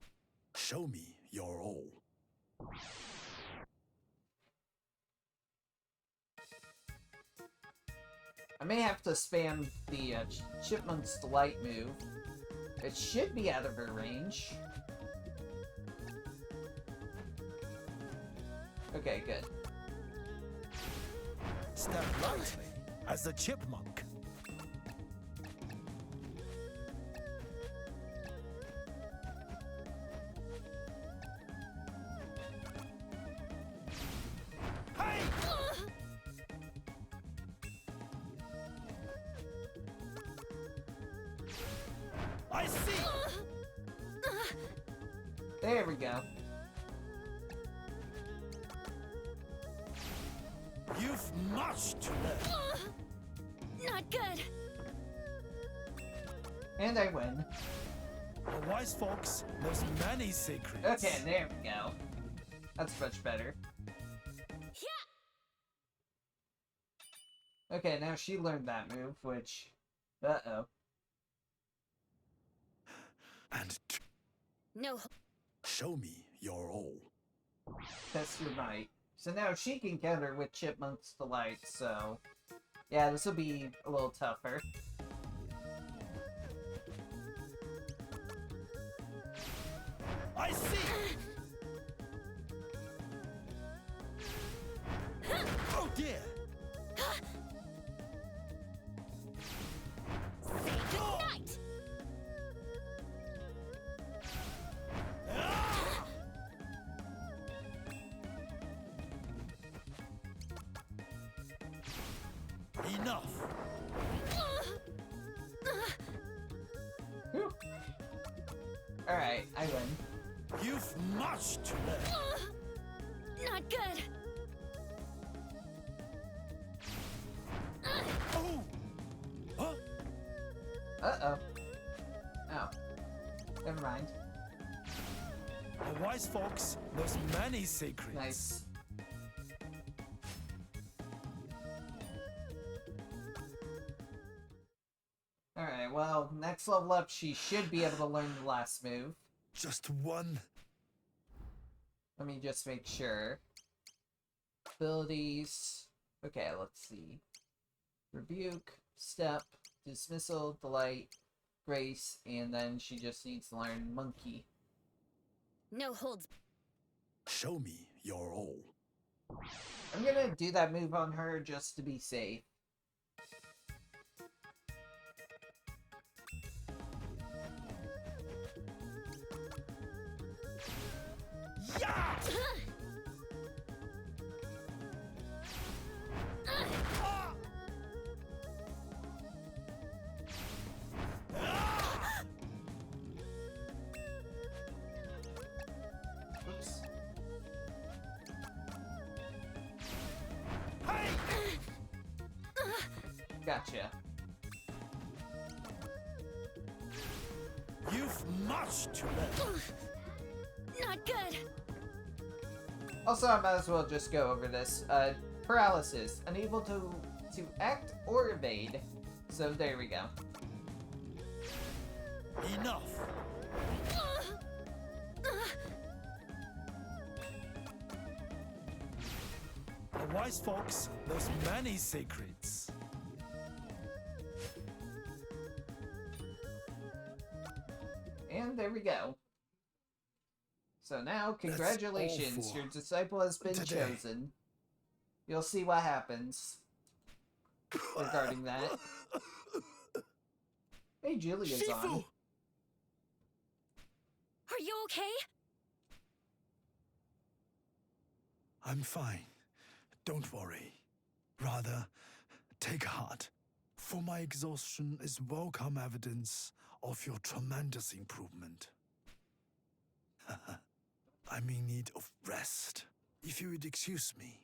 Show me your all. I may have to spam the Chipmunk's Delight move. It should be out of her range. Okay, good. Step lightly as the chipmunk. Hey! I see! There we go. You've much to learn. Not good! And I win. A wise fox knows many secrets. Okay, there we go. That's much better. Okay, now she learned that move, which... Uh-oh. And No. show me your all. Test your might. So now she can counter with Chipmunk's Delight, so... Yeah, this will be a little tougher. I see! Oh dear! Say goodnight! Enough! Whew. Alright, I win. You've much to learn. Not good! Oh! Huh? Uh-oh. Oh. Never mind. A wise fox knows many secrets. Nice. Alright, well, next level up, she should be able to learn the last move. Just one. Let me just make sure. Abilities. Okay, let's see. Rebuke, Step, Dismissal, Delight, Grace, and then she just needs to learn Monkey. No holds. Show me your all. I'm gonna do that move on her just to be safe. Yeah! Gotcha. You've much to learn. Not good. Also, I might as well just go over this. Paralysis. Unable to act or evade. So there we go. Enough. The wise fox knows many secrets. And there we go. So now, congratulations, all for your disciple has been today. chosen. You'll see what happens regarding that. Hey, Julia's on. Shifu! Are you okay? I'm fine. Don't worry. Rather, take heart. For my exhaustion is welcome evidence of your tremendous improvement. I'm in need of rest, if you would excuse me.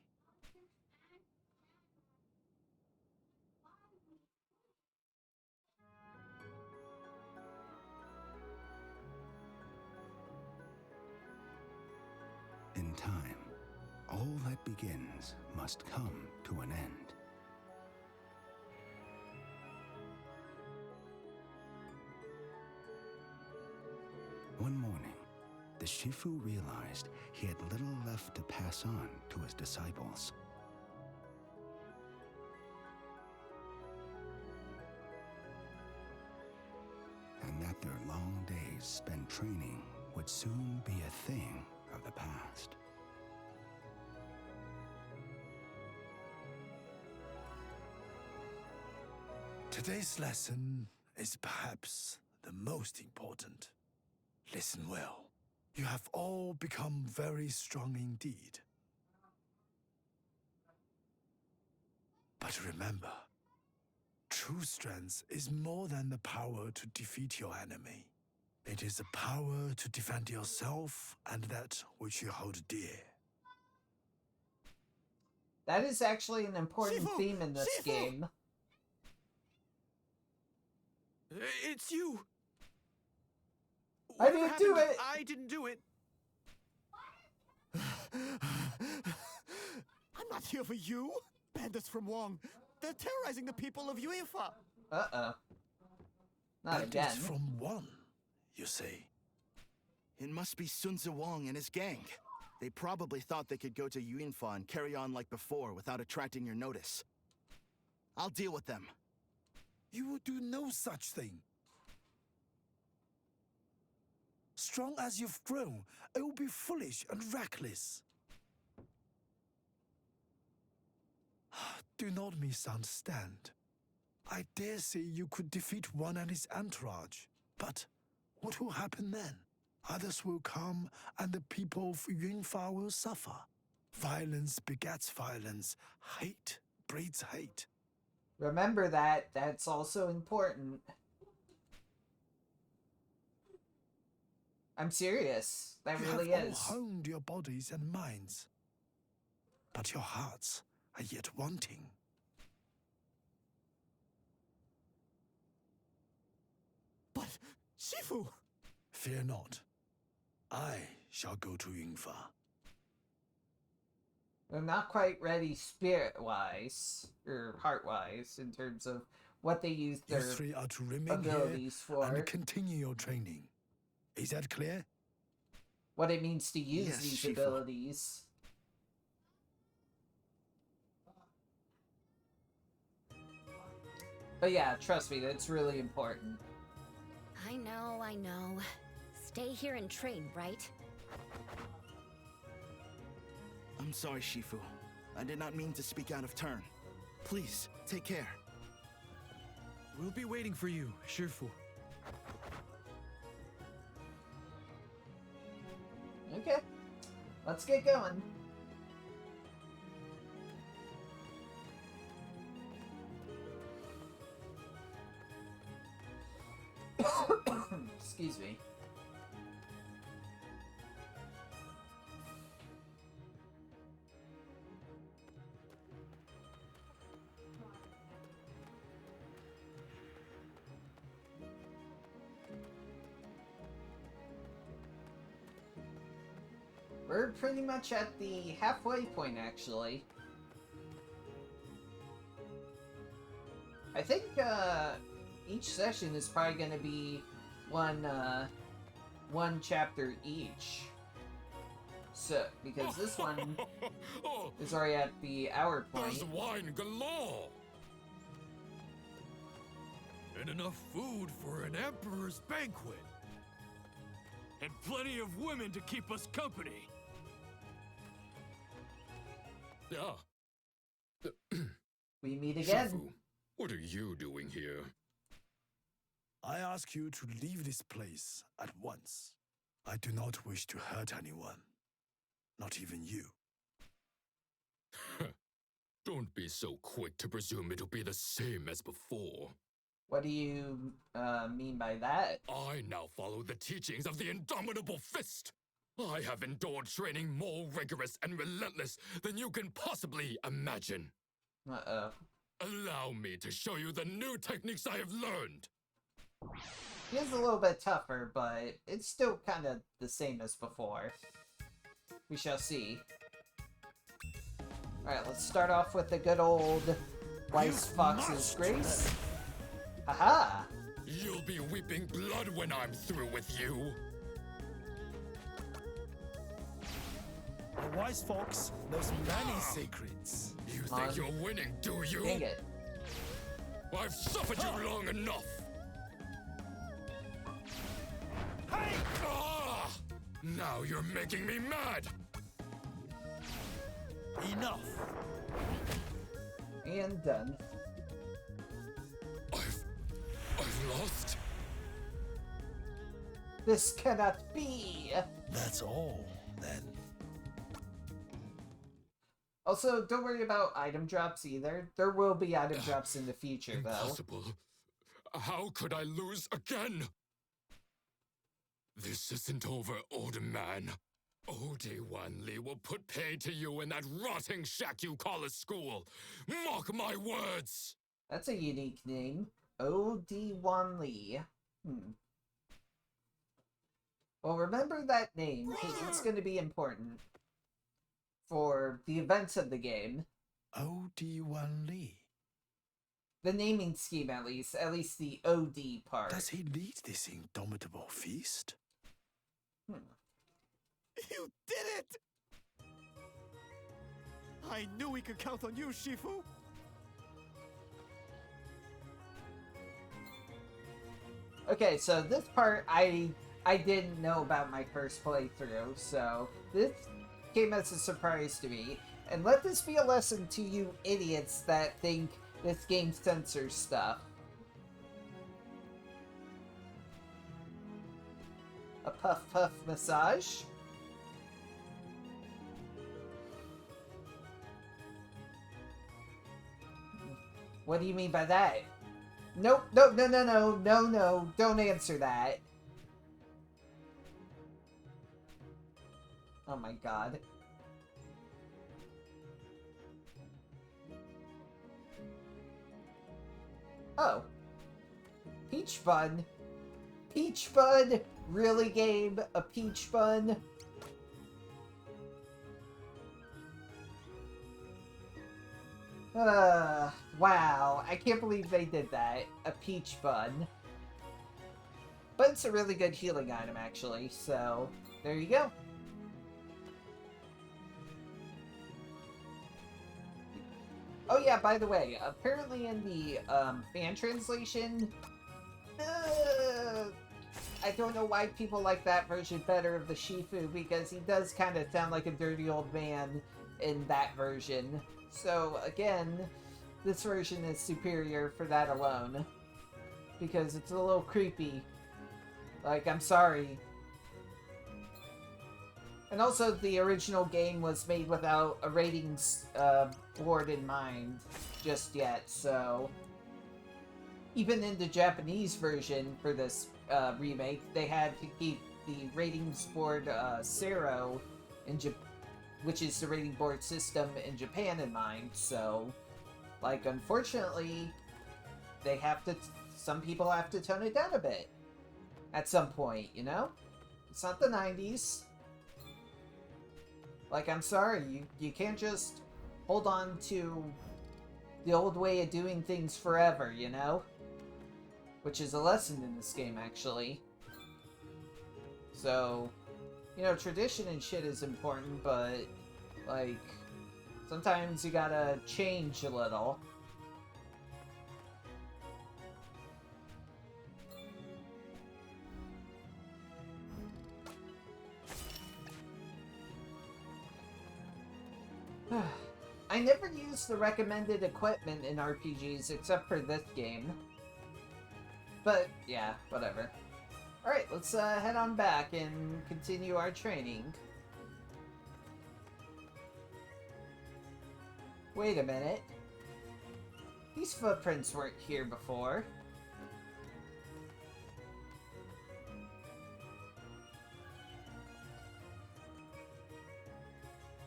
In time, all that begins must come to an end. One morning, the Shifu realized he had little left to pass on to his disciples. And that their long days spent training would soon be a thing of the past. Today's lesson is perhaps the most important. Listen well. You have all become very strong indeed. But remember, true strength is more than the power to defeat your enemy. It is the power to defend yourself and that which you hold dear. That is actually an important Shifu! theme in this Shifu! game. It's you! I Whatever didn't do happened, it! I didn't do it! I'm not here for you. Bandits from Wong. They're terrorizing the people of UEFA. Uh-oh. Not That again. is from one, you say. It must be Sun Tzu Wong and his gang. They probably thought they could go to Yunfa and carry on like before without attracting your notice. I'll deal with them. You will do no such thing. Strong as you've grown, it will be foolish and reckless. Do not misunderstand. I dare say you could defeat one and his entourage. But what will happen then? Others will come and the people of Yunfa will suffer. Violence begets violence. Hate breeds hate. Remember that. That's also important. I'm serious. That You really have all is. honed your bodies and minds, but your hearts are yet wanting. But, Shifu! Fear not. I shall go to Yunfa. They're not quite ready spirit-wise, or heart-wise, in terms of what they use You their three are to remain here abilities for. and continue your training. Is that clear? What it means to use Yes, these Shifu. abilities. But yeah, trust me, that's really important. I know, I know. Stay here and train, right? I'm sorry, Shifu. I did not mean to speak out of turn. Please, take care. We'll be waiting for you, Shifu. Okay, let's get going. Excuse me. We're pretty much at the halfway point, actually. I think each session is probably going to be one chapter each. So, because this one is already at the hour There's point. wine galore! And enough food for an emperor's banquet. And plenty of women to keep us company. Yeah. We meet again. Shifu, what are you doing here? I ask you to leave this place at once. I do not wish to hurt anyone. Not even you. Don't be so quick to presume it'll be the same as before. What do you mean by that? I now follow the teachings of the Indomitable Fist. I have endured training more rigorous and relentless than you can possibly imagine. Uh-oh. Allow me to show you the new techniques I have learned. He is a little bit tougher, but it's still kind of the same as before. We shall see. Alright, let's start off with the good old Wise Fox's Grace. Haha! You'll be weeping blood when I'm through with you. A wise fox knows many secrets. You Come on. think you're winning, do you? Dang it. I've suffered you long enough. Ah! Now you're making me mad. Enough. And done. I've lost. This cannot be! That's all, then. Also, don't worry about item drops either. There will be item drops in the future, though. Impossible. How could I lose again? This isn't over, old man. Old-Wan Li will put pay to you in that rotting shack you call a school. Mark my words! That's a unique name. Old-Wan Li. Well, remember that name, because it's going to be important for the events of the game. Old-Wan Li. The naming scheme, at least the OD part. Does he lead this indomitable feast? You did it! I knew we could count on you, Shifu! Okay, so this part I didn't know about my first playthrough, so this came as a surprise to me. And let this be a lesson to you idiots that think this game censors stuff. A puff puff massage? What do you mean by that? Nope, no, no, no, no, no, no, don't answer that. Oh my god. Oh. Peach Bun? Peach Bun? Really, game? A peach bun? Wow. I can't believe they did that. A peach bun. But it's a really good healing item, actually, so there you go. Oh yeah, by the way, apparently in the fan translation, I don't know why people like that version better of the Shifu, because he does kind of sound like a dirty old man in that version. So again, this version is superior for that alone, because it's a little creepy. Like, I'm sorry. And also, the original game was made without a ratings board in mind just yet, so... Even in the Japanese version for this remake, they had to keep the ratings board Zero, which is the rating board system in Japan, in mind, so... Like, unfortunately, they have to... Some people have to tone it down a bit. At some point, you know? It's not the 90s. Like, I'm sorry, you can't just hold on to the old way of doing things forever, you know? Which is a lesson in this game, actually. So, you know, tradition and shit is important, but, like, sometimes you gotta change a little. I never use the recommended equipment in RPGs except for this game. But, yeah, whatever. Alright, let's head on back and continue our training. Wait a minute. These footprints weren't here before.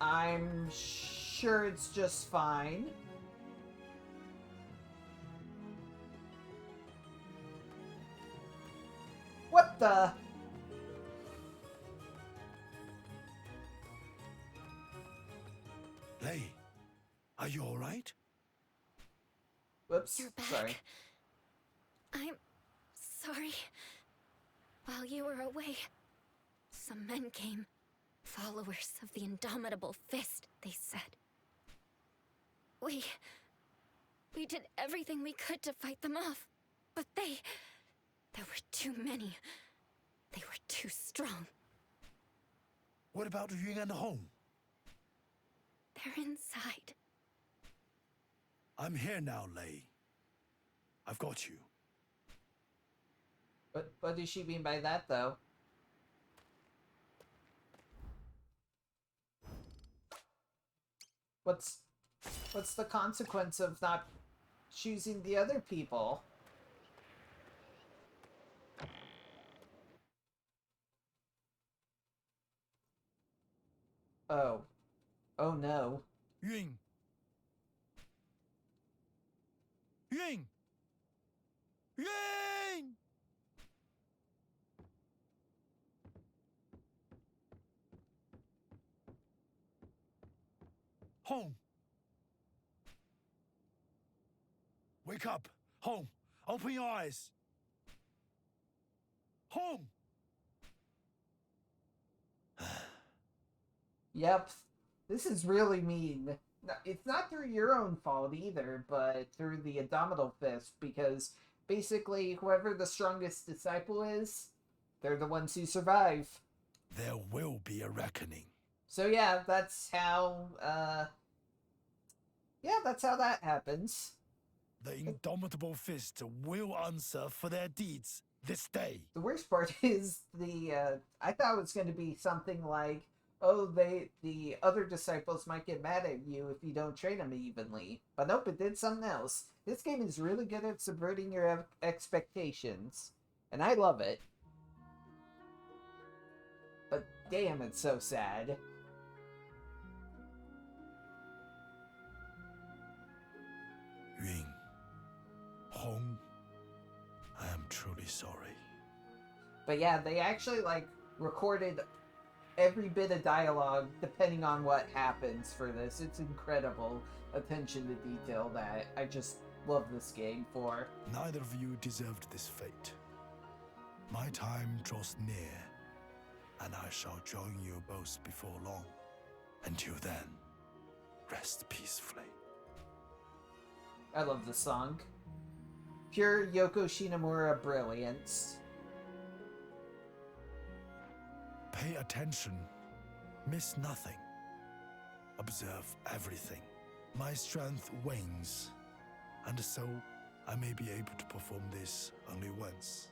I'm sure it's just fine. What the? Lei, are you alright? Whoops, You're back. sorry. I'm sorry. While you were away, some men came. Followers of the Indomitable Fist, they said. We did everything we could to fight them off. But there were too many. They were too strong. What about Ying and Hong? They're inside. I'm here now, Lei. I've got you. What does she mean by that, though? What's the consequence of not choosing the other people? Oh. Oh no. Ying! Ying! Ying! Hong! Wake up! Hong! Open your eyes! Hong! Yep. This is really mean. It's not through your own fault either, but through the Indomitable Fist, because basically whoever the strongest disciple is, they're the ones who survive. There will be a reckoning. So yeah, that's how, yeah, that's how that happens. The Indomitable Fist will answer for their deeds this day. The worst part is I thought it was going to be something like, oh, the other disciples might get mad at you if you don't train them evenly. But nope, it did something else. This game is really good at subverting your expectations, and I love it. But damn, it's so sad. Ying, Hong, I am truly sorry. But yeah, they actually, like, recorded every bit of dialogue depending on what happens for this. It's incredible attention to detail that I just love this game for. Neither of you deserved this fate. My time draws near, and I shall join you both before long. Until then, rest peacefully. I love this song. Pure Yoko Shinomura brilliance. Pay attention. Miss nothing. Observe everything. My strength wanes, and so I may be able to perform this only once.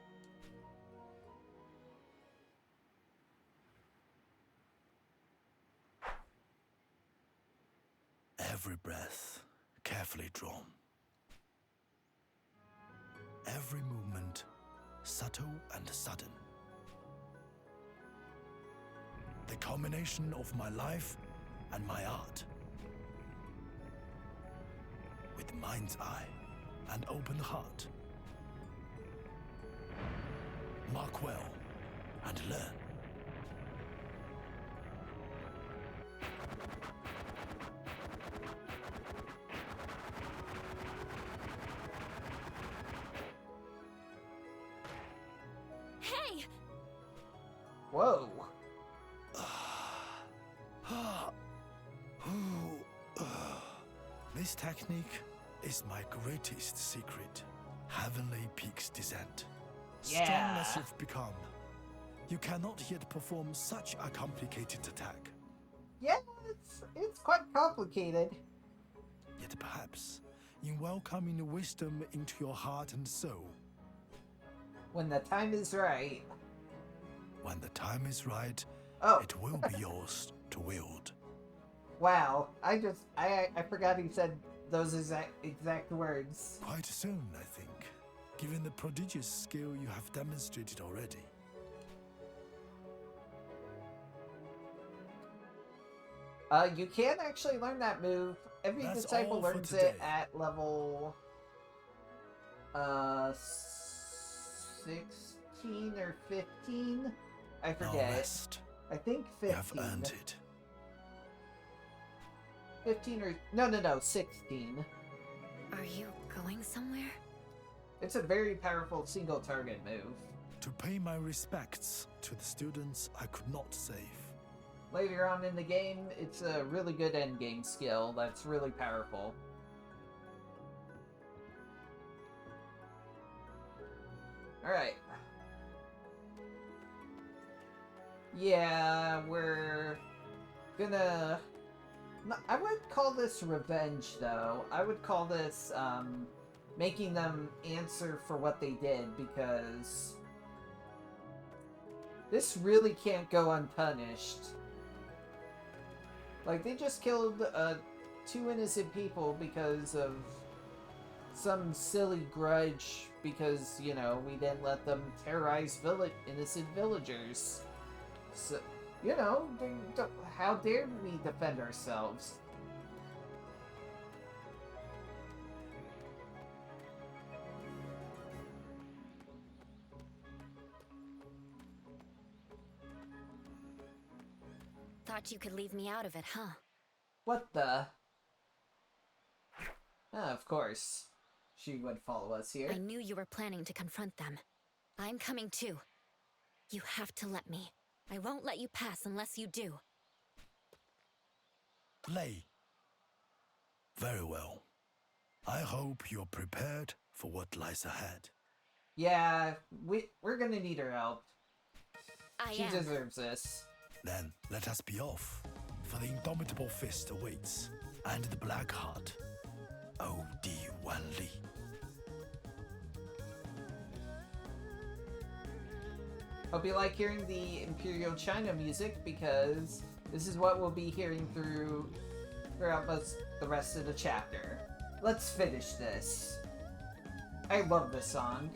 Every breath carefully drawn. Every movement subtle and sudden. The culmination of my life and my art. With mind's eye and open heart. Mark well and learn. Hey! Whoa. This technique is my greatest secret. Heavenly Peak's Descent. Strong Yeah. as you've become, you cannot yet perform such a complicated attack. Yeah, it's quite complicated. Yet perhaps, in welcoming wisdom into your heart and soul, When the time is right. when the time is right, Oh, it will be yours to wield. wow. I forgot he said those exact words. Quite soon, I think, given the prodigious skill you have demonstrated already. You can actually learn that move. Every That's disciple all for learns today. it at level 16 or 15. I Now forget. rest. I think You have 15. earned it. 15 or no, 16. Are you going somewhere? It's a very powerful single target move. To pay my respects to the students I could not save. Later on in the game, it's a really good endgame skill that's really powerful. Alright. Yeah, we're gonna... I would call this revenge, though. I would call this, making them answer for what they did, because this really can't go unpunished. Like, they just killed, 2 innocent people because of some silly grudge, because, you know, we didn't let them terrorize innocent villagers. So, you know, how dare we defend ourselves? Thought you could leave me out of it, huh? What the? Ah, of course. She would follow us here. I knew you were planning to confront them. I'm coming too. You have to let me. I won't let you pass unless you do. Lei. Very well. I hope you're prepared for what lies ahead. Yeah, we're gonna need her help. She am. deserves this. Then let us be off, for the indomitable fist awaits, and the black heart. O.D. Wanli. Hope you like hearing the Imperial China music, because this is what we'll be hearing throughout the rest of the chapter. Let's finish this. I love this song.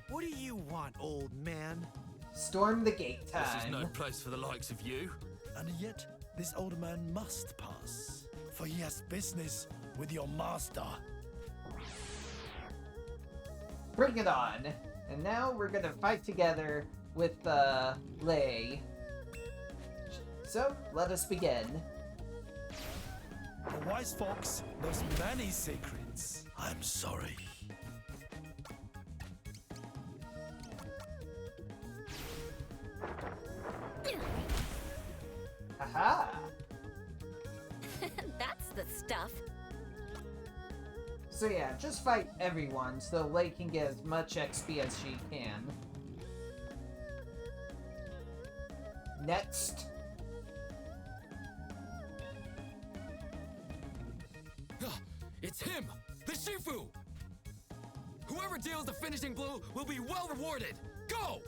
What do you want, old man? Storm the gate time. This is no place for the likes of you. And yet, this old man must pass, for he has business with your master. Bring it on! And now we're gonna fight together with Lei. So, let us begin. The wise fox knows many secrets. I'm sorry. Haha! That's the stuff. So yeah, just fight everyone so Lei can get as much XP as she can. Next. It's him! The Shifu! Whoever deals the finishing blow will be well rewarded! Go!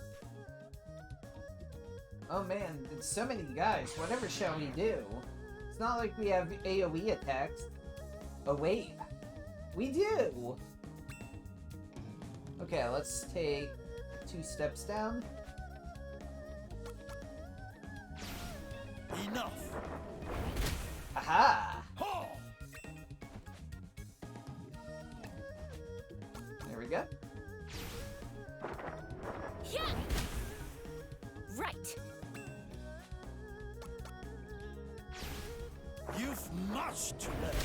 Oh man, there's so many guys. Whatever shall we do? It's not like we have AoE attacks. Oh wait. We do! Okay, let's take 2 steps down. Enough! Aha! Ho! There we go. Yeah! Right. You've much to learn.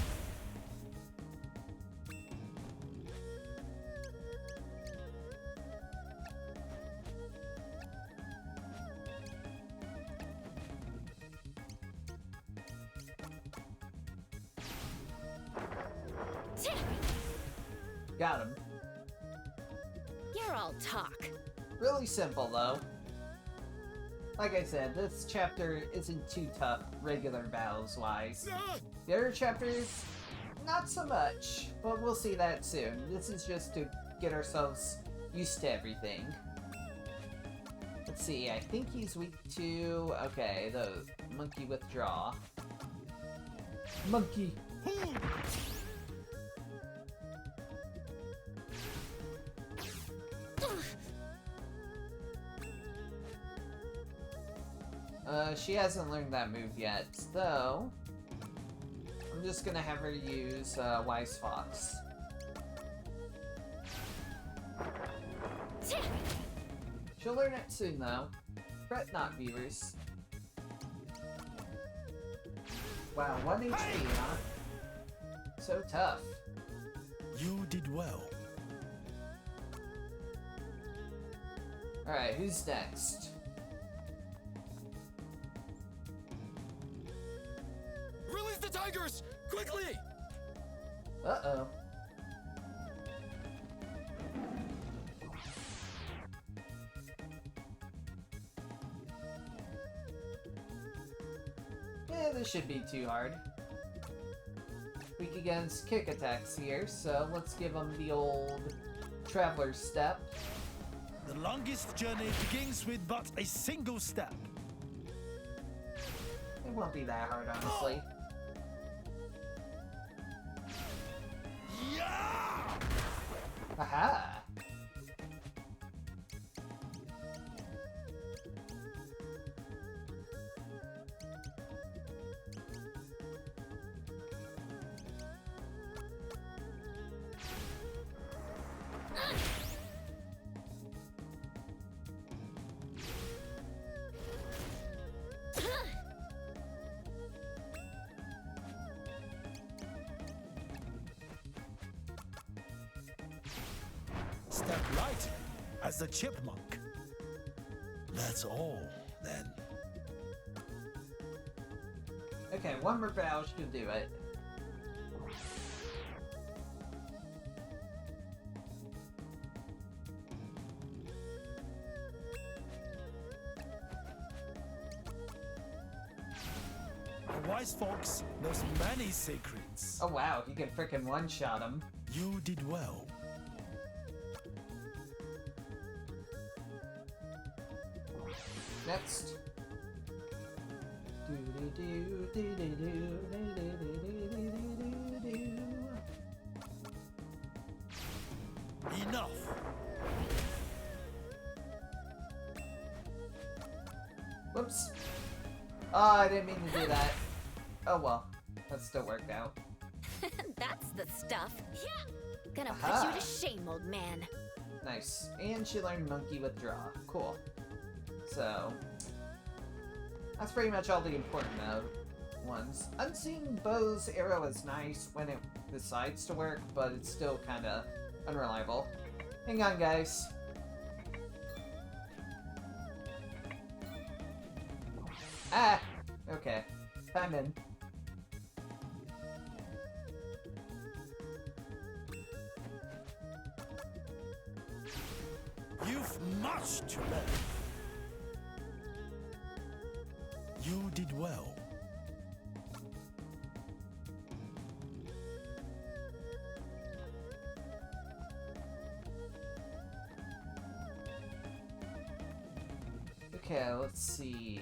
Got him. You're all talk. Really simple, though. Like I said, this chapter isn't too tough, regular battles-wise. The other chapters, not so much, but we'll see that soon. This is just to get ourselves used to everything. Let's see, I think he's weak to... Okay, the monkey withdraw. Monkey! She hasn't learned that move yet, so... I'm just gonna have her use Wise Fox. She'll learn it soon, though. Fret not, viewers. Wow, 1 HP, huh? So tough. You did well. Alright, who's next? Release the tigers! Quickly! Uh-oh. Yeah, this should be too hard. Weak against kick attacks here, so let's give them the old traveler's step. The longest journey begins with but a single step. It won't be that hard, honestly. Yeah! Aha! Step right as the chipmunk. That's all, then. Okay, one more battle should do it. The wise fox knows many secrets. Oh wow, he can frickin' one-shot him. You did well. Next. Enough. Whoops. Oh, I didn't mean to do that. Oh well, that still worked out. That's the stuff. Yeah. Gonna Aha. put you to shame, old man. Nice. And she learned Monkey Withdraw. Cool. So, that's pretty much all the important ones. Unseen Bow's arrow is nice when it decides to work, but it's still kind of unreliable. Hang on, guys. Ah! Okay. Time in. You've much to learn. You did well. Okay, let's see.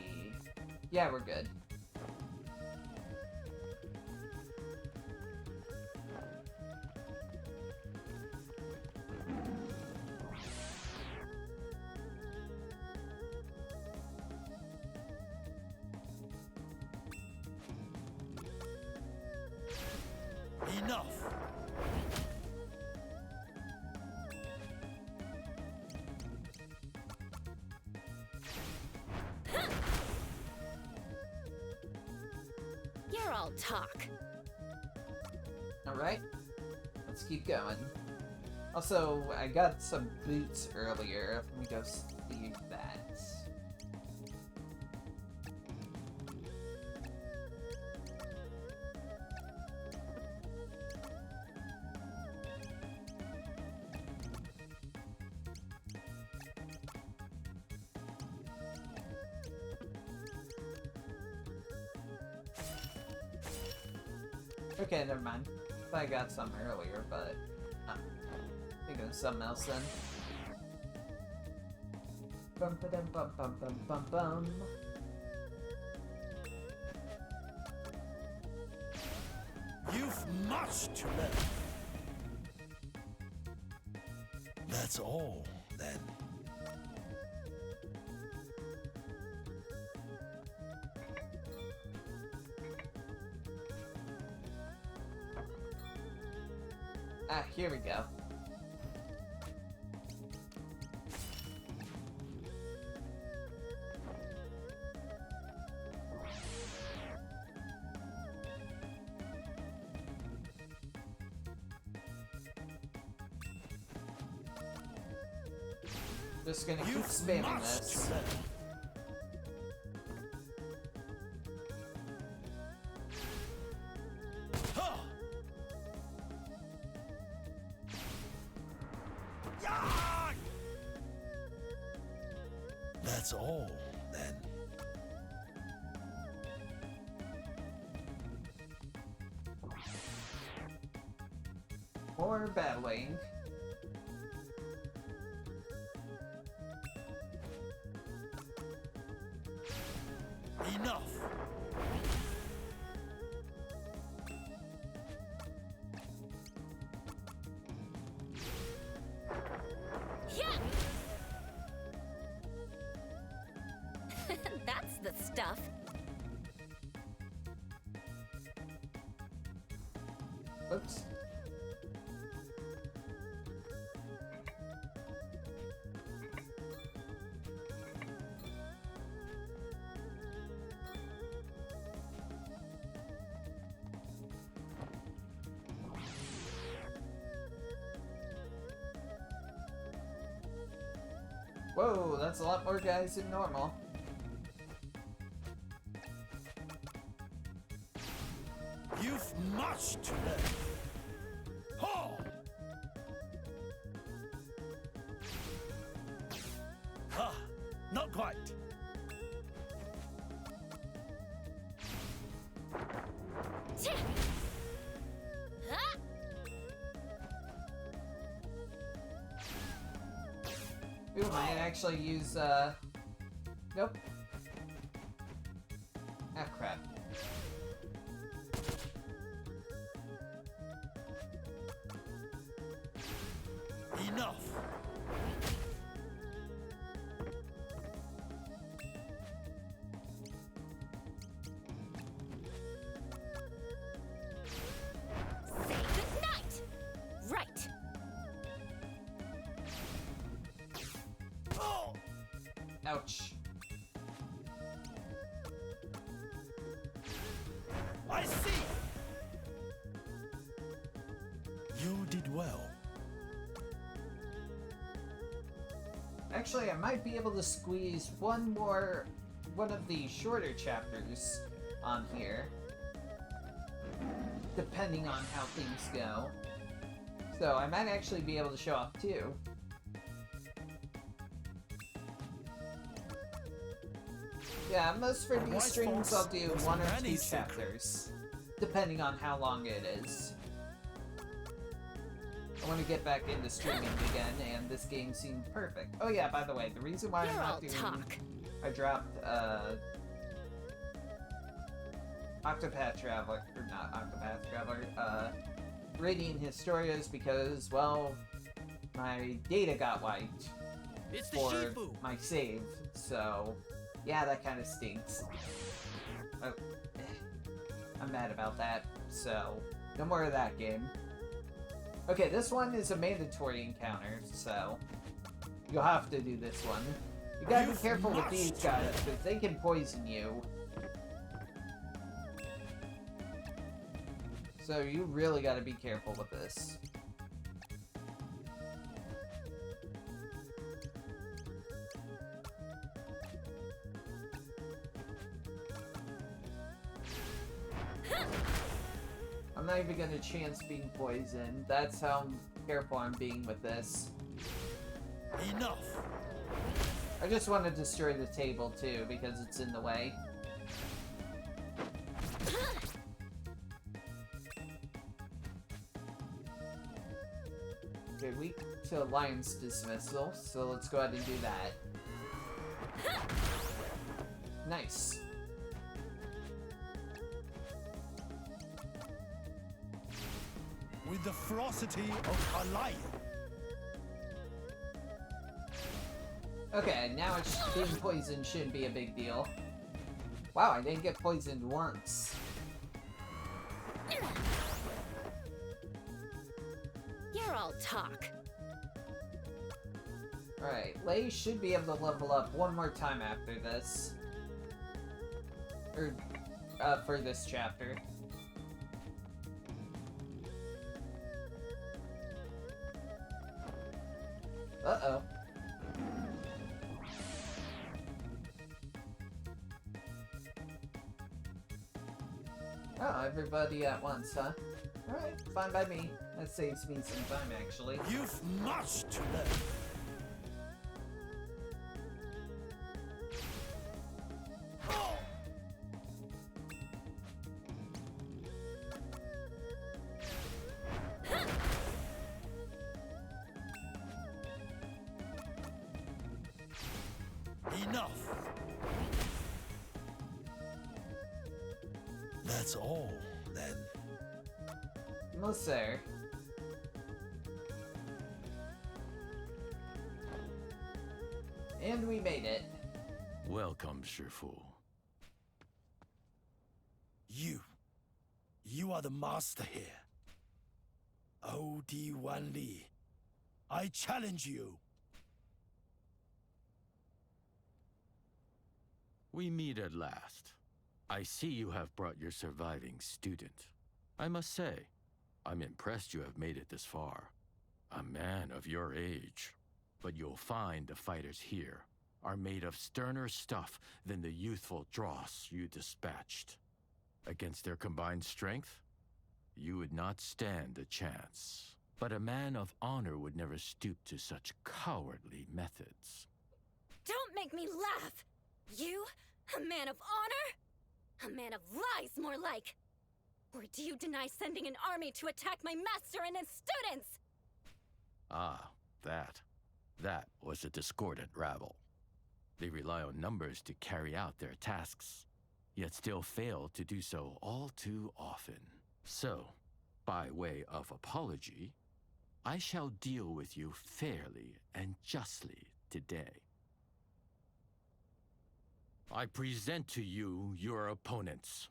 Yeah, we're good. Enough. You're all talk. Alright. Let's keep going. Also, I got some boots earlier. Let me go see that. Okay, never mind. I got some earlier, but I'm thinking of something else then. Bum ba dum bum bum bum bum bum. You've much to learn. That's all, then. Ah, here we go. Just gonna keep spamming this. That's all, then. More battling. Enough! Yeah! That's the stuff. Oops. Whoa, that's a lot more guys than normal. You've much to learn. Ho! Ha! Not quite. Tch! Huh? Ooh, I might actually use, nope. Ah, crap. Enough! Say goodnight! Right. Oh! Ouch. I see! You did well. Actually, I might be able to squeeze one of the shorter chapters on here. Depending on how things go. So, I might actually be able to show off two. Yeah, most for these Alright, streams folks, I'll do there's one or many two chapters. Depending on how long it is. I want to get back into streaming again, and this game seemed perfect. Oh yeah, by the way, the reason why I'm You're all not doing... talk. I dropped, Octopath Traveler, or not Octopath Traveler, Radiant Historias because, well, my data got wiped It's the for Shifu. my save, so, yeah, that kind of stinks. Oh, I'm mad about that, so, no more of that game. Okay, this one is a mandatory encounter, so you'll have to do this one. You gotta be careful with these guys, because they can poison you. So you really gotta be careful with this. I'm not even gonna chance being poisoned. That's how careful I'm being with this. Enough! I just want to destroy the table too, because it's in the way. to Alliance dismissal, so let's go ahead and do that. Nice. With the ferocity of a lion. Okay, now it's being poisoned shouldn't be a big deal. Wow, I didn't get poisoned once. You're all talk. Alright, Lei should be able to level up one more time after this. Or, for this chapter. Uh-oh. Oh, everybody at once, huh? Alright, fine by me. That saves me some time, actually. You've much to learn. Enough. That's all, then. No, sir. And we made it. Welcome, Shifu. You are the master here. O.D. Wan Li, I challenge you. We meet at last. I see you have brought your surviving student. I must say, I'm impressed you have made it this far. A man of your age. But you'll find the fighters here are made of sterner stuff than the youthful dross you dispatched. Against their combined strength, you would not stand a chance. But a man of honor would never stoop to such cowardly methods. Don't make me laugh! You? A man of honor? A man of lies, more like! Or do you deny sending an army to attack my master and his students? Ah, that was a discordant rabble. They rely on numbers to carry out their tasks, yet still fail to do so all too often. So, by way of apology, I shall deal with you fairly and justly today. I present to you your opponents.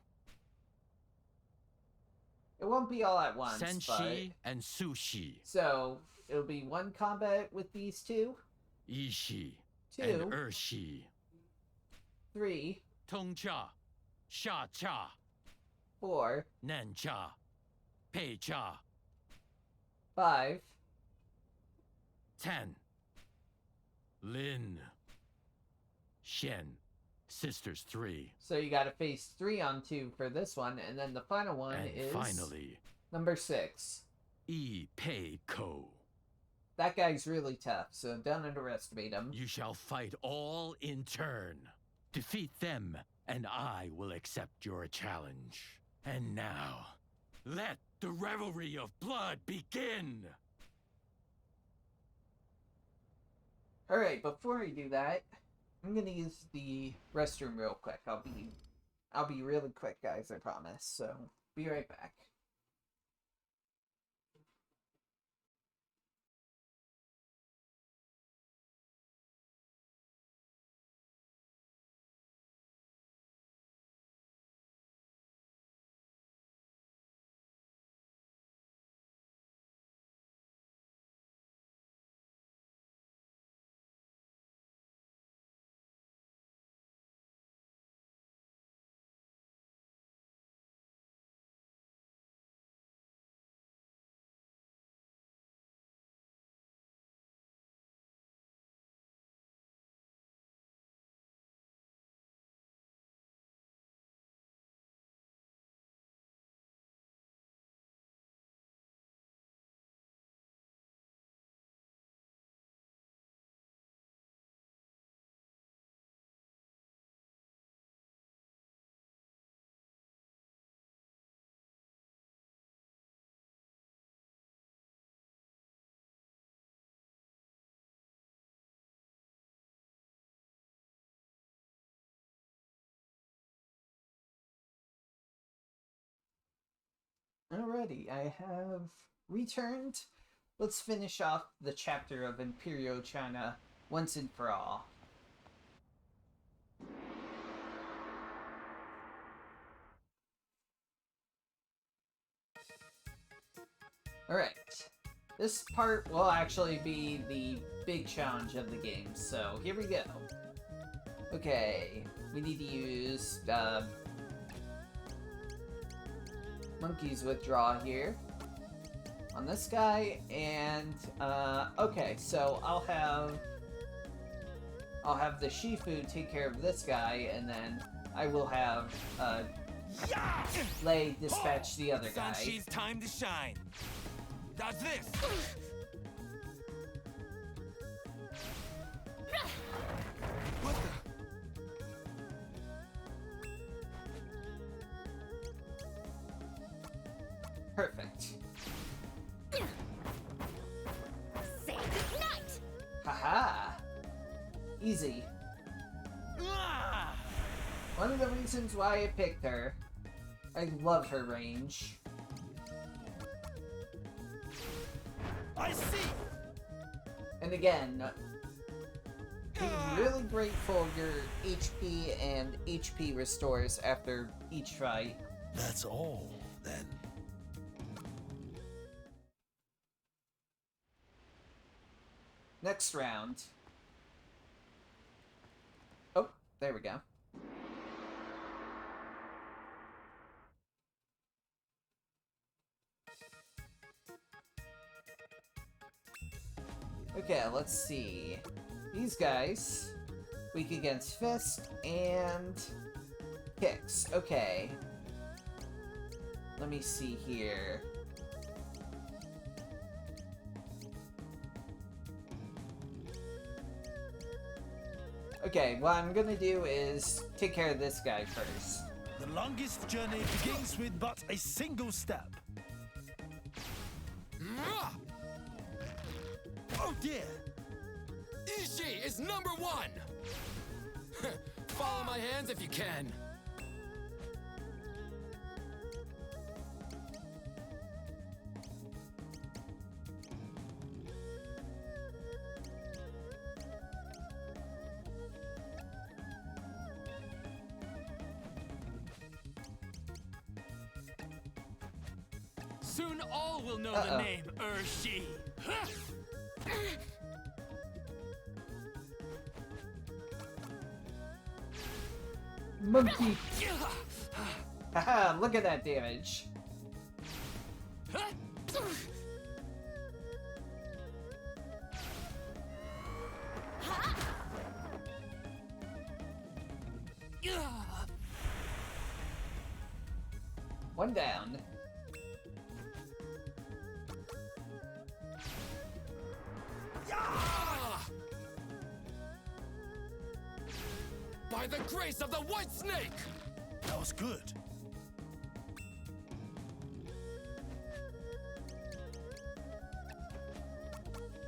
It won't be all at once, Senshi and Sushi. So, it'll be one combat with these two. Ishi Two. and Ershi. 3. Tongcha, Sha-cha, 4. Nancha, Pei-cha. 5. 10. Lin. Shen. Sisters 3. So you gotta face 3 on 2 for this one, and then the final one And is... finally, number 6. Yi Pei Ko. That guy's really tough, so don't underestimate him. You shall fight all in turn. Defeat them, and I will accept your challenge. And now, let the revelry of blood begin! Alright, before I do that, I'm gonna use the restroom real quick. I'll be really quick, guys, I promise. So, be right back. Alrighty, I have returned. Let's finish off the chapter of Imperial China once and for all. Alright. This part will actually be the big challenge of the game, so here we go. Okay, we need to use Monkey's Withdraw here on this guy, and okay, so I'll have the Shifu take care of this guy, and then I will have Lei dispatch the other guy. Sanshi's time to shine. Dodge this. What the? Perfect. Say goodnight! Haha! Easy. Ah! One of the reasons why I picked her. I love her range. I see. And again, be really grateful your HP and HP restores after each fight. That's all, then. Next round. Oh, there we go. Okay, let's see. These guys, weak against fist and kicks. Okay. Let me see here. Okay, what I'm gonna do is take care of this guy first. The longest journey begins with but a single step. Oh dear! Ishii is number 1! Follow my hands if you can. Soon all will know Uh-oh. the name Urshi. Monkey! Haha, look at that damage. One down. By the grace of the White Snake! That was good.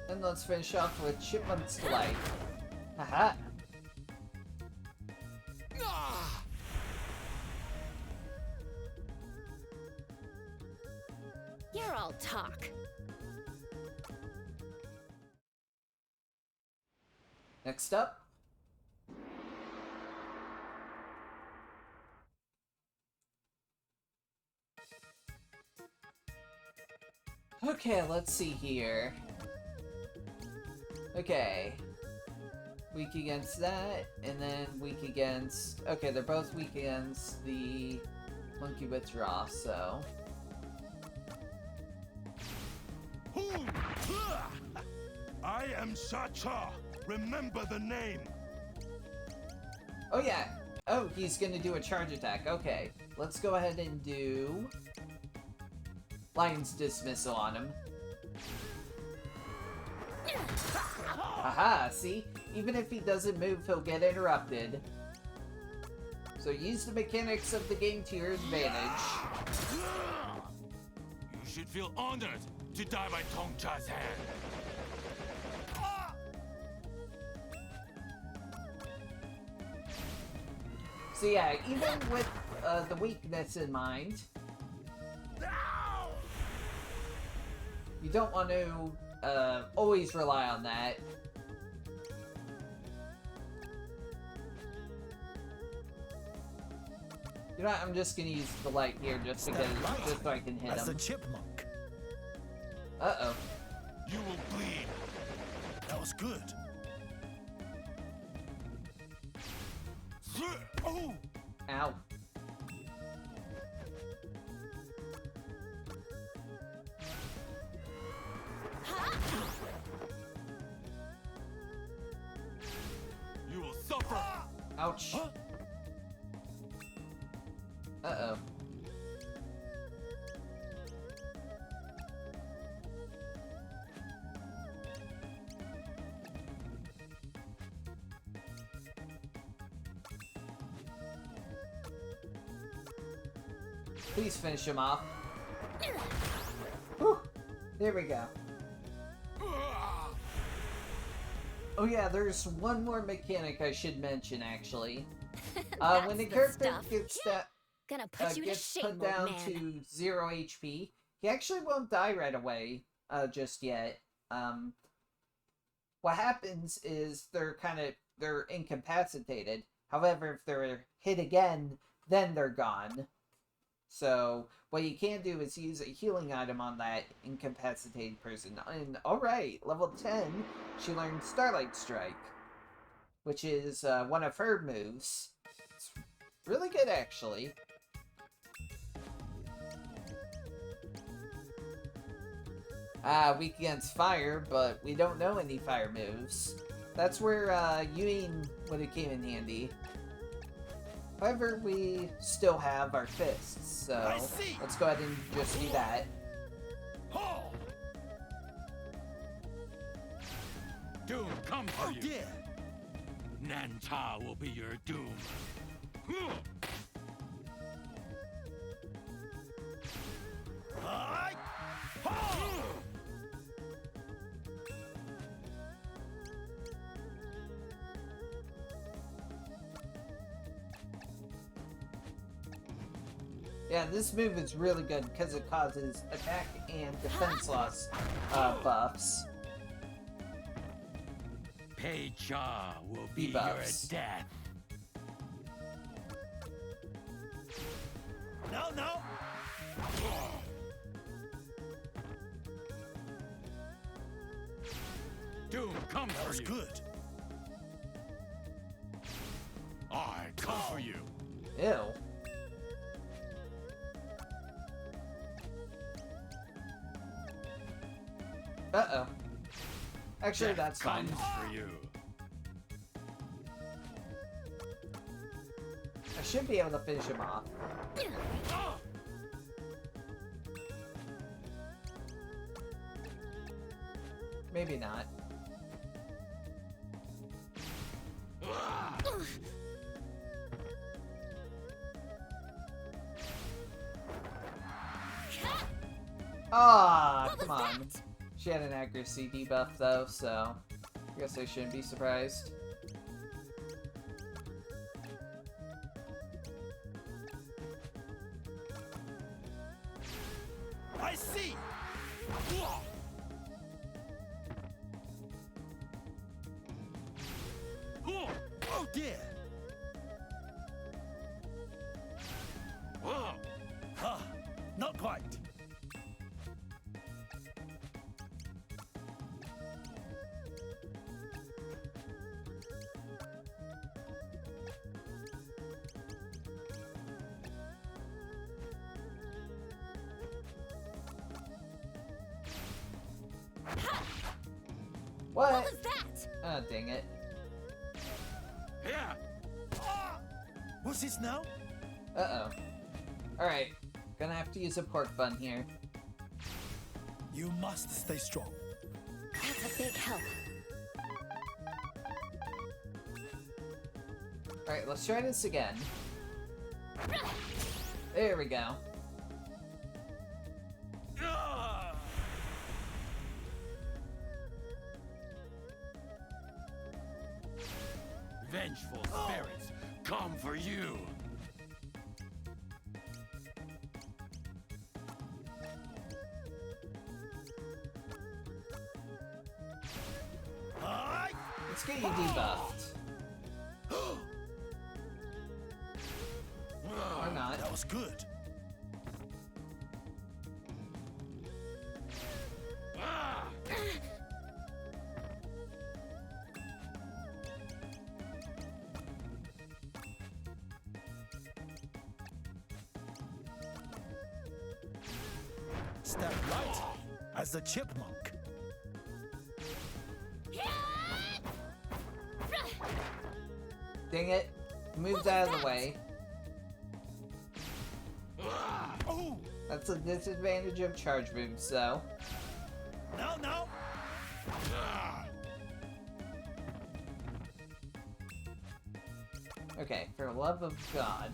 And let's finish off with Chipmunk's Delight. Haha. Ah! You're all talk. Next up. Okay, let's see here. Okay. Weak against that, and then weak against... Okay, they're both weak against the Monkey Withdraw, so... I am Cha-Cha. Remember the name. Oh yeah! Oh, he's gonna do a charge attack. Okay, let's go ahead and do... Lion's Dismissal on him. Haha, see? Even if he doesn't move, he'll get interrupted. So use the mechanics of the game to your advantage. You should feel honored to die by Tongcha's hand. So yeah, even with the weakness in mind... you don't want to always rely on that. You know what, I'm just gonna use the light here just because, just so I can hit As a him. chipmunk. Uh-oh. You will bleed. That was good. Oh! Ow. You will suffer. Ouch. Uh-oh. Please finish him off. Whew. There we go. Oh yeah, there's one more mechanic I should mention, actually. When the That's the character stuff. Gonna put you to gets shame, put down old man. to 0 HP, he actually won't die right away, just yet. What happens is they're incapacitated. However, if they're hit again, then they're gone. So, what you can do is use a healing item on that incapacitated person. And, alright, level 10, she learned Starlight Strike, which is one of her moves. It's really good, actually. Weak against fire, but we don't know any fire moves. That's where Yuen would have came in handy. However, we still have our fists, so let's go ahead and just do that. Doom comes for you. Dear. Nanta will be your doom. Yeah, this move is really good because it causes attack and defense loss buffs. Pei-Cha will be Debuffs. your death. No. Doom comes That for was you. good. I come for you. Ew. Uh-oh. Actually, Death that's fine. comes for you. I should be able to finish him off. Maybe not. Ah, What come was on. that? She had an accuracy debuff though, so I guess I shouldn't be surprised. I see. Oh dear. Not quite. What? What was that? Oh, dang it. Yeah. What's this now? Uh-oh. Alright. Gonna have to use a pork bun here. You must stay strong. That's a big help. Alright, let's try this again. There we go. Vengeful spirits come for you. debuffed. Or not. That was good. Step right as the chipmunk. Dang it. Moved out of the way. Oh, That's a disadvantage of charge moves, though. no. Okay, for the love of God.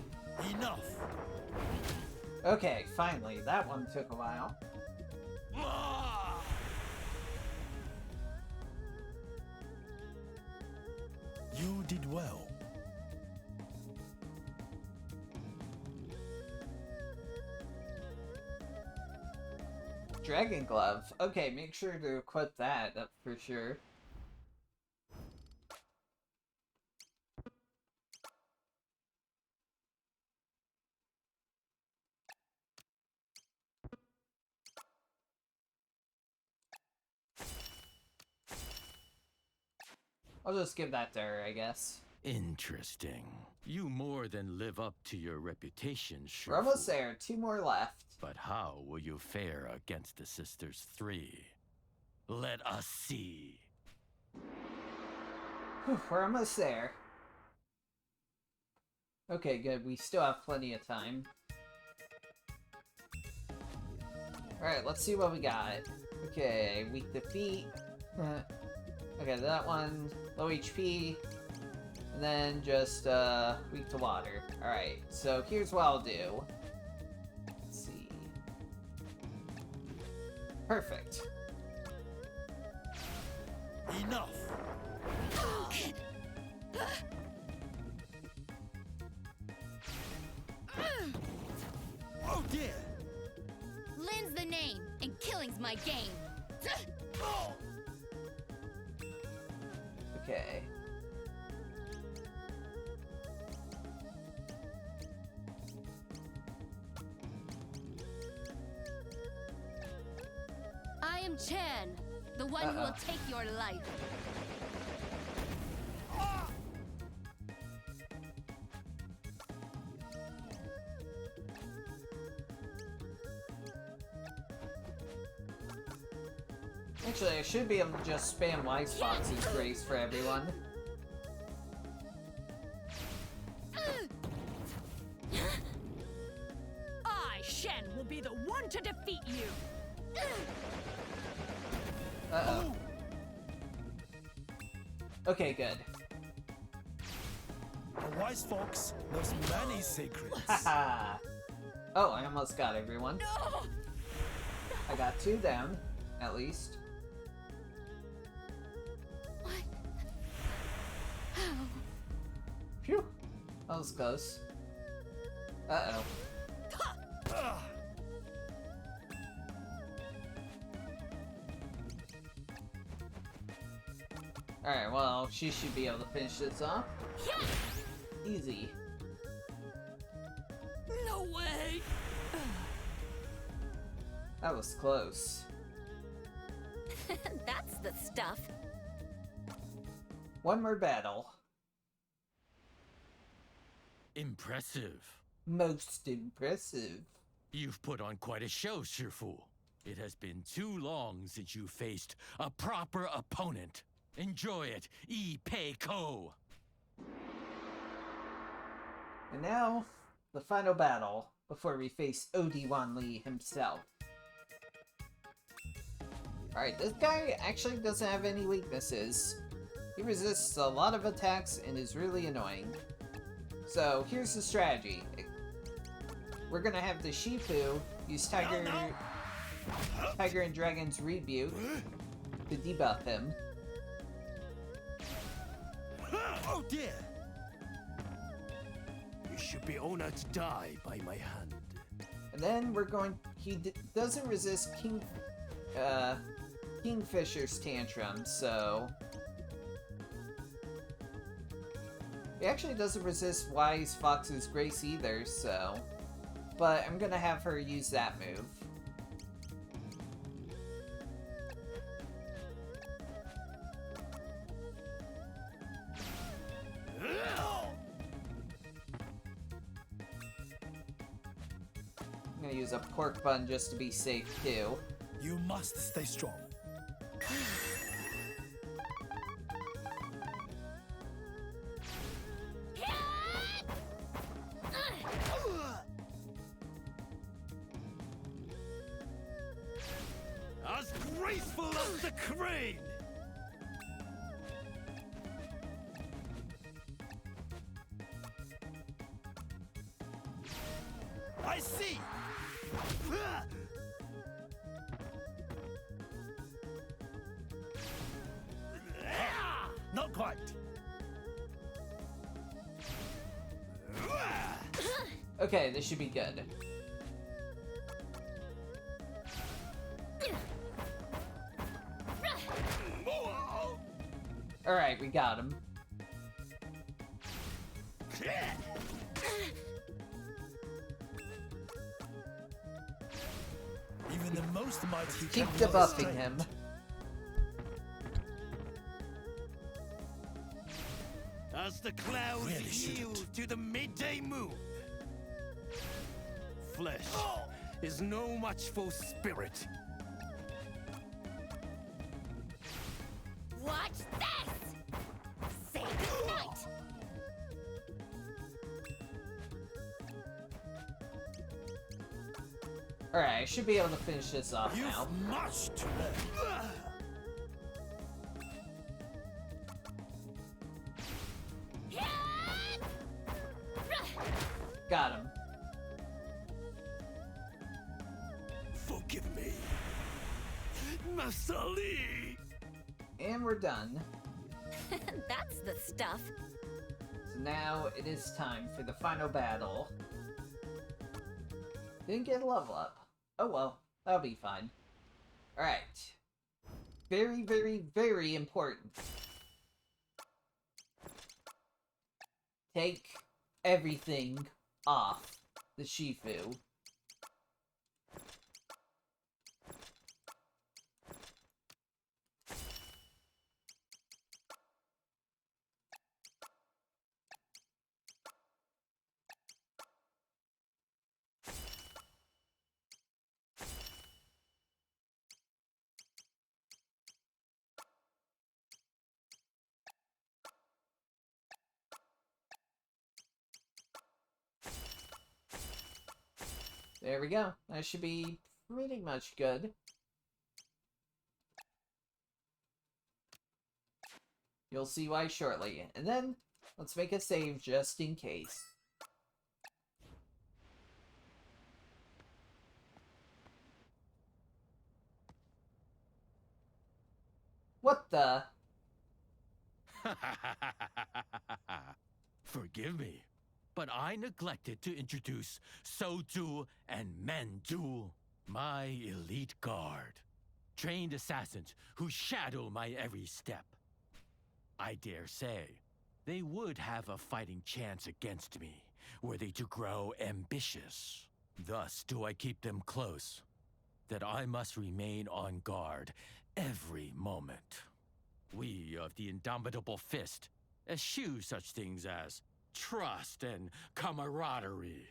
Enough. Okay, finally. That one took a while. You did well. Dragon Glove. Okay, make sure to equip that, that's for sure. I'll just give that to her, I guess. Interesting. You more than live up to your reputation, sure. We're almost there. 2 more left. But how will you fare against the Sisters 3? Let us see. Whew, we're almost there. Okay, good. We still have plenty of time. Alright, let's see what we got. Okay, weak defeat. Okay, that one, low HP. And then just, weak to water. Alright, so here's what I'll do. Let's see. Perfect. Enough. Oh dear. Lin's the name, and killing's my game. Okay. I am Chan, the one who will take your life. Actually, I should be able to just spam Wise Fox's grace for everyone. I, Shen, will be the one to defeat you. Uh-oh. Okay, good. The wise fox knows many secrets. Haha. Oh, I almost got everyone. No! I got 2 down, at least. What? How? Phew. That was close. Uh-oh. Ah, Alright, well, she should be able to finish this off. Easy. No way! That was close. That's the stuff. One more battle. Impressive. Most impressive. You've put on quite a show, Shifu. It has been too long since you faced a proper opponent. Enjoy it, Yi Pei Ko. And now, the final battle before we face Odi-Wan Lee himself. Alright, this guy actually doesn't have any weaknesses. He resists a lot of attacks and is really annoying. So, here's the strategy. We're gonna have the Shifu use Tiger and Dragon's Rebuke to debuff him. oh dear. You should be honored to die by my hand. And then we're going... He doesn't resist Kingfisher's Tantrum, so... He actually doesn't resist Wise Fox's grace either, so... But I'm gonna have her use that move. I'm gonna use a pork bun just to be safe, too. You must stay strong. As graceful as the crane! I see! Not quite. Okay, this should be good. Alright, we got him. Even the most mighty Keep cannot debuffing restrain. him. As the clouds Really yield shouldn't. to the midday moon, flesh is no match for spirit. Watch this! Say goodnight! Alright, I should be able to finish this off You've now. much to learn. Got him. Forgive me, Master Lee. And we're done. That's the stuff. So now it is time for the final battle. Didn't get a level up. Oh well, that'll be fine. Alright. Very, very, very important. Take everything off the Shifu. There we go. That should be pretty much good. You'll see why shortly. And then, let's make a save just in case. What the? Forgive me, but I neglected to introduce Soju and Menju, my elite guard. Trained assassins who shadow my every step. I dare say, they would have a fighting chance against me, were they to grow ambitious. Thus do I keep them close, that I must remain on guard every moment. We of the Indomitable Fist eschew such things as trust and camaraderie.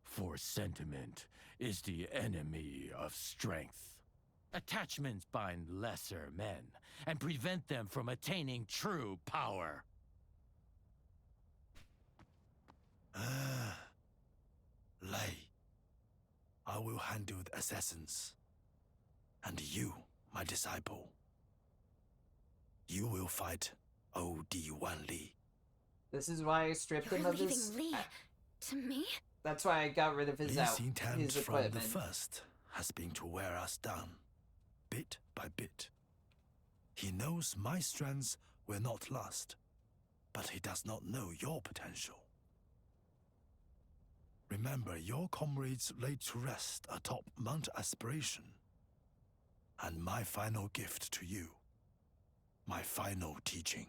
For sentiment is the enemy of strength. Attachments bind lesser men and prevent them from attaining true power. Lei, I will handle the assassins. And you, my disciple, you will fight OD1 Lee. This is why I stripped him You're of leaving his... Lee to me? That's why I got rid of his Lee's intent his from the equipment. first has been to wear us down, bit by bit. He knows my strengths will not last, but he does not know your potential. Remember, your comrades laid to rest atop Mount Aspiration. And my final gift to you, my final teaching.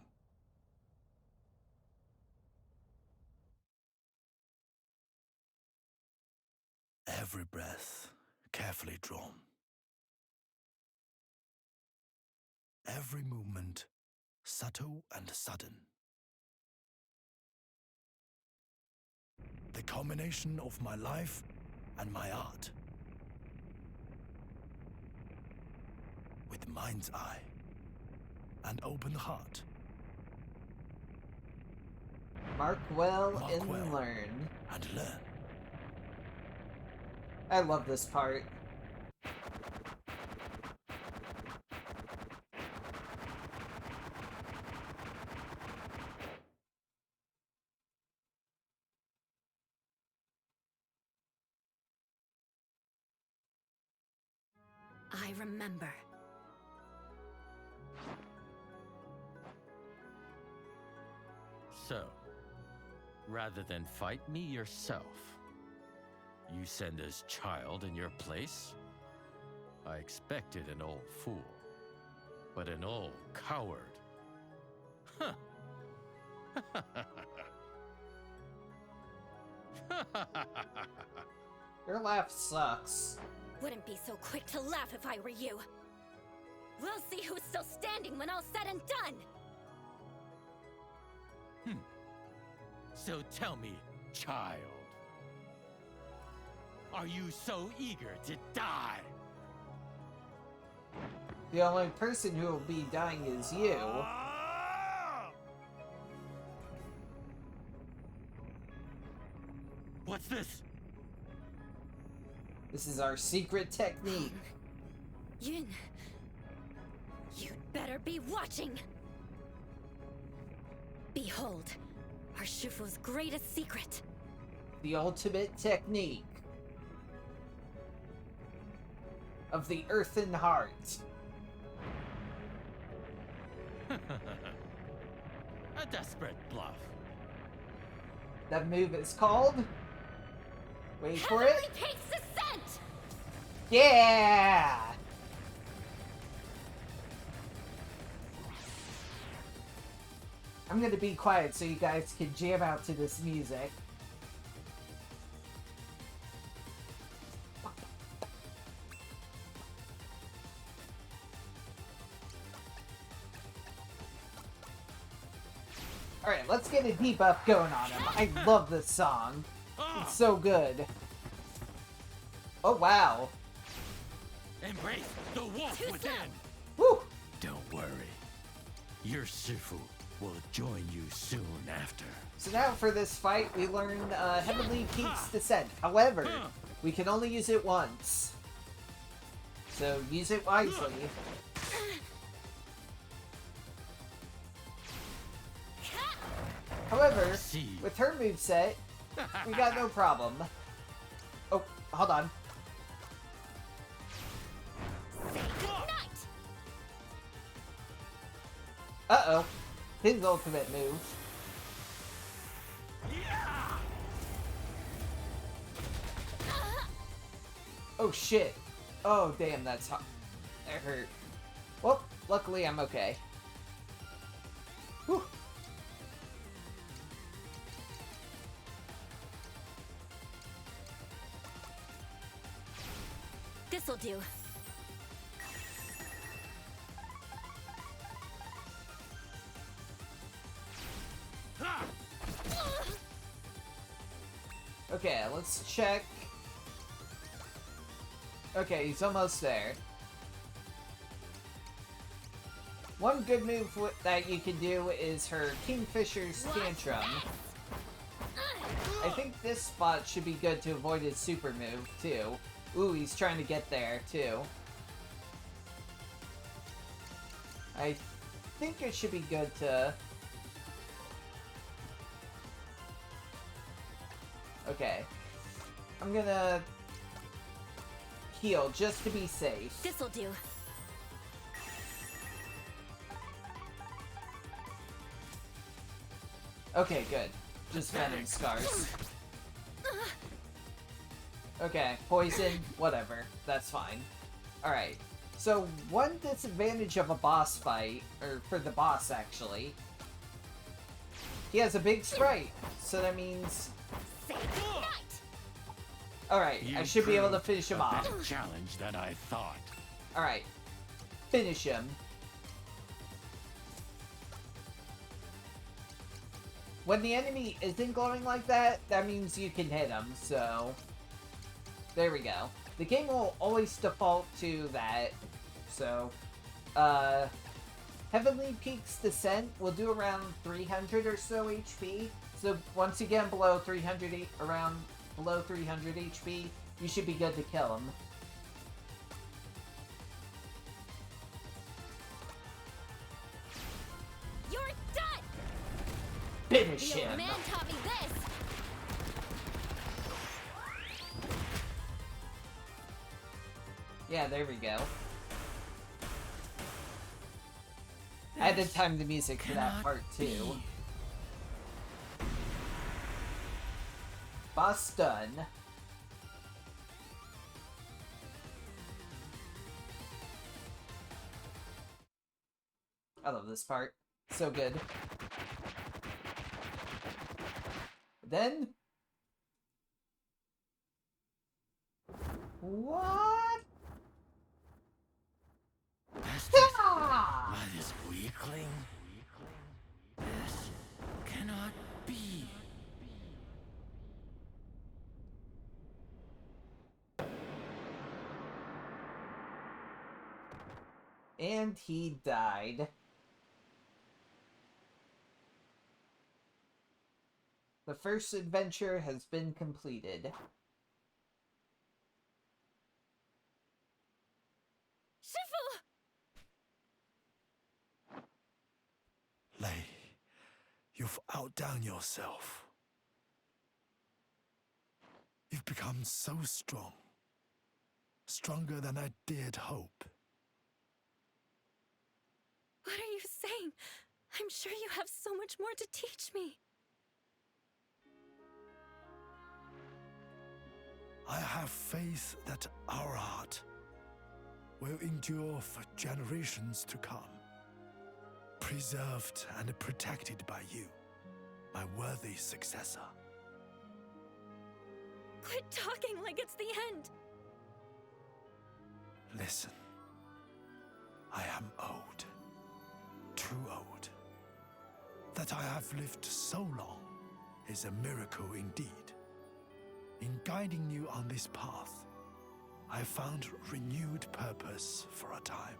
Every breath carefully drawn. Every movement subtle and sudden. The culmination of my life and my art. With mind's eye and open heart. Mark well Mark and well. learn. And learn. I love this part. I remember. So, rather than fight me yourself, you send this child in your place? I expected an old fool, but an old coward. Huh. Your laugh sucks. Wouldn't be so quick to laugh if I were you. We'll see who's still standing when all's said and done. So tell me, child, are you so eager to die? The only person who will be dying is you. What's this? This is our secret technique. Yun, you'd better be watching. Behold, our Shifu's greatest secret. The ultimate technique of the earthen heart. A desperate bluff. That move is called... Wait for it. Heavenly Paced Descent! Yeah! I'm gonna be quiet so you guys can jam out to this music. Alright, let's get a debuff going on him. I love this song. It's so good. Oh, wow. Embrace the wolf within. Woo! Don't worry. Your Shifu will join you soon after. So now for this fight, we learn Heavenly Peak's Descent. However, we can only use it once. So use it wisely. However, with her moveset, we got no problem. Oh, hold on. Uh-oh. His ultimate move. Oh, shit. Oh, damn, that's hot. That hurt. Well, luckily I'm okay. Whew. This'll do. Okay, let's check. Okay, he's almost there. One good move that you can do is her Kingfisher's Tantrum. I think this spot should be good to avoid his super move, too. Ooh, he's trying to get there, too. I think it should be good to... Okay. I'm gonna... heal, just to be safe. This'll do. Okay, good. Just venom scars. Okay, poison, whatever. That's fine. Alright. So, one disadvantage of a boss fight, or for the boss actually, he has a big sprite. So that means... Alright, I You should be able to proved finish him a off. better challenge than I thought. Alright. Finish him. When the enemy isn't glowing like that, that means you can hit him, so... There we go. The game will always default to that, so... Heavenly Peak's Descent will do around 300 or so HP. So once you get below 300, around below 300 HP, you should be good to kill him. You're done! Finish The old him! man taught me this! Yeah, there we go. I had to time the music for that part too. Boss done. I love this part. So good. Then... What? This weakling? This cannot be. And he died. The first adventure has been completed. Shifu! Lei, you've outdone yourself. You've become so strong. Stronger than I dared hope. What are you saying? I'm sure you have so much more to teach me. I have faith that our art will endure for generations to come. Preserved and protected by you, my worthy successor. Quit talking like it's the end. Listen, I am old. Too old. That I have lived so long is a miracle indeed. In guiding you on this path, I found renewed purpose for a time.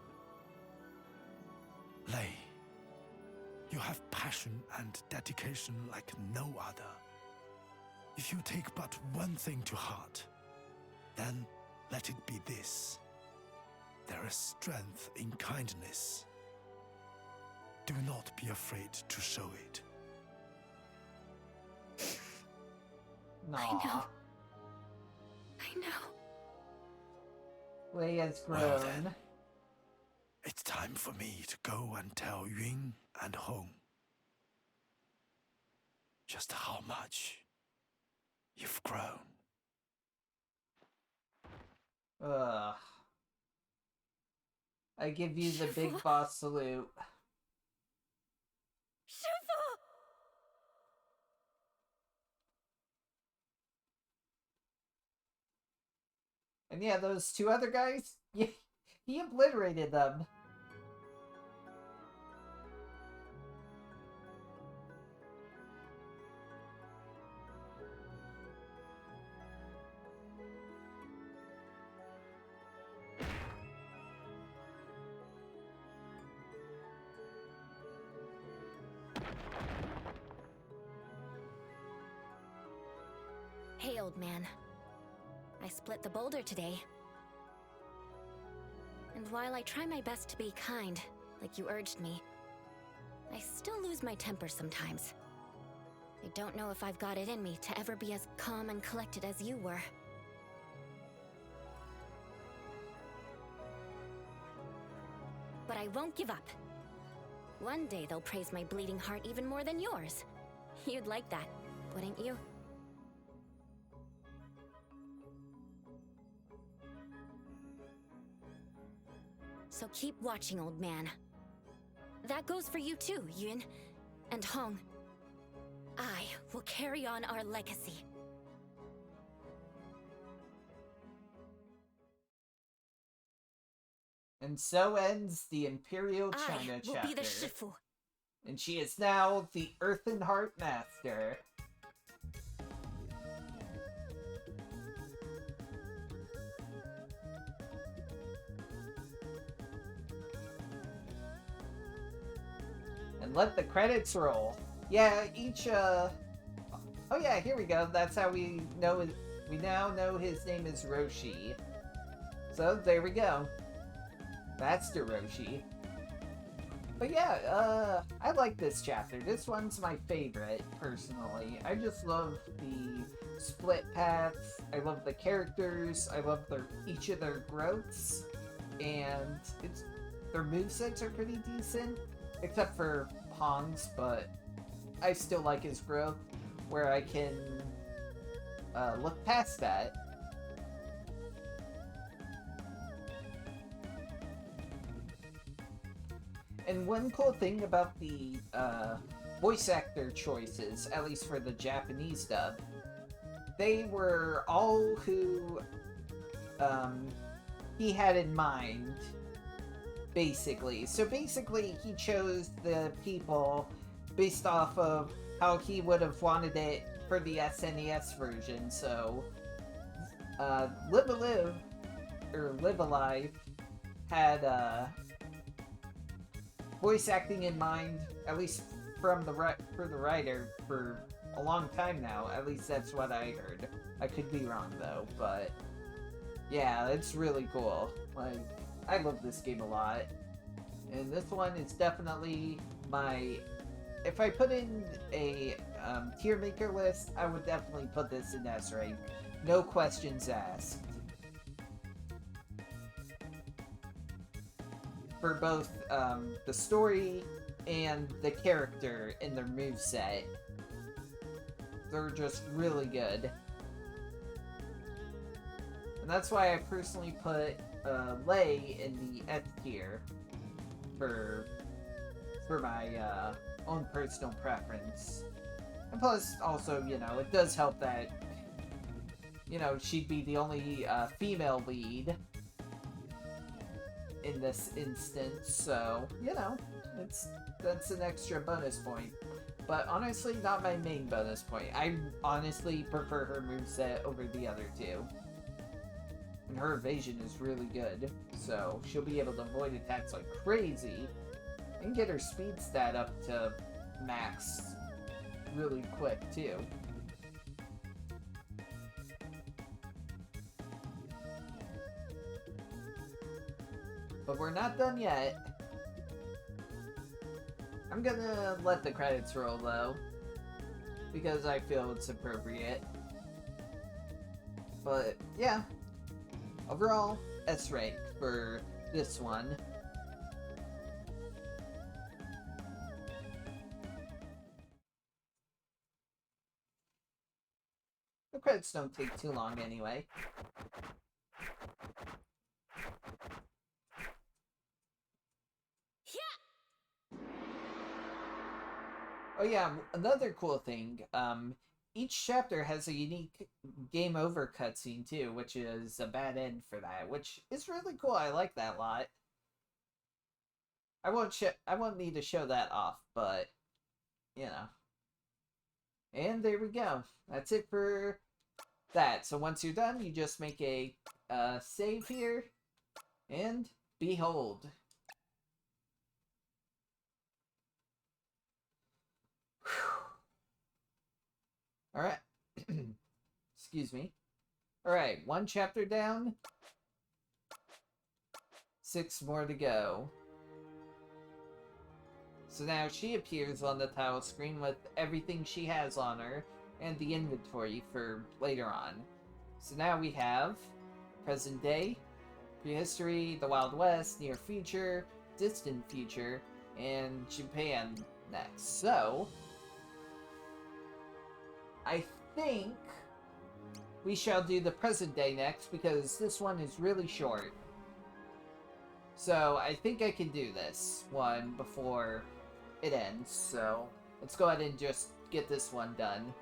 Lei, you have passion and dedication like no other. If you take but one thing to heart, then let it be this. There is strength in kindness. Do not be afraid to show it. Nah. I know. I know. Lei has grown. Well then, it's time for me to go and tell Yun and Hong just how much you've grown. Ugh. I give you the big boss salute. Shifu! And yeah, those two other guys, he obliterated them. Hey, old man. I split the boulder today. And while I try my best to be kind, like you urged me, I still lose my temper sometimes. I don't know if I've got it in me to ever be as calm and collected as you were. But I won't give up. One day they'll praise my bleeding heart even more than yours. You'd like that, wouldn't you? So keep watching, old man. That goes for you too, Yun and Hong. I will carry on our legacy. And so ends the Imperial China I will chapter. be the Shifu. And she is now the Earthen Heart Master. And let the credits roll. Yeah, each, oh yeah, here we go. That's how we know it. We now know his name is Roshi. So, there we go. Master Roshi. But yeah, I like this chapter. This one's my favorite, personally. I just love the split paths. I love the characters. I love each of their growths. And their movesets are pretty decent. Except for Pong's, but I still like his growth, where I can look past that. And one cool thing about the voice actor choices, at least for the Japanese dub, they were all who he had in mind, basically. So basically, he chose the people based off of how he would have wanted it for the SNES version. So, Live Alive had voice acting in mind, at least for the writer, for a long time now. At least that's what I heard. I could be wrong though, but yeah, it's really cool. Like, I love this game a lot, and this one is definitely my. If I put in a tier maker list, I would definitely put this in S rank. No questions asked. For both the story and the character in their moveset. They're just really good. And that's why I personally put Lei in the S tier for my own personal preference. And plus, also, you know, it does help that, you know, she'd be the only female lead in this instance, so, you know, that's an extra bonus point. But honestly, not my main bonus point. I honestly prefer her moveset over the other two. And her evasion is really good, so she'll be able to avoid attacks like crazy, and get her speed stat up to max really quick, too. But we're not done yet. I'm gonna let the credits roll, though, because I feel it's appropriate. But, yeah. Overall, S rank for this one. The credits don't take too long anyway. Oh yeah, another cool thing, each chapter has a unique game over cutscene too, which is a bad end for that, which is really cool. I like that a lot. I won't need to show that off, but you know. And there we go. That's it for that. So once you're done, you just make a save here, and behold. Alright. Excuse me. Alright, one chapter down. 6 more to go. So now she appears on the title screen with everything she has on her, and the inventory for later on. So now we have present day, prehistory, the Wild West, near future, distant future, and Japan next. So I think we shall do the present day next, because this one is really short. So I think I can do this one before it ends, so let's go ahead and just get this one done.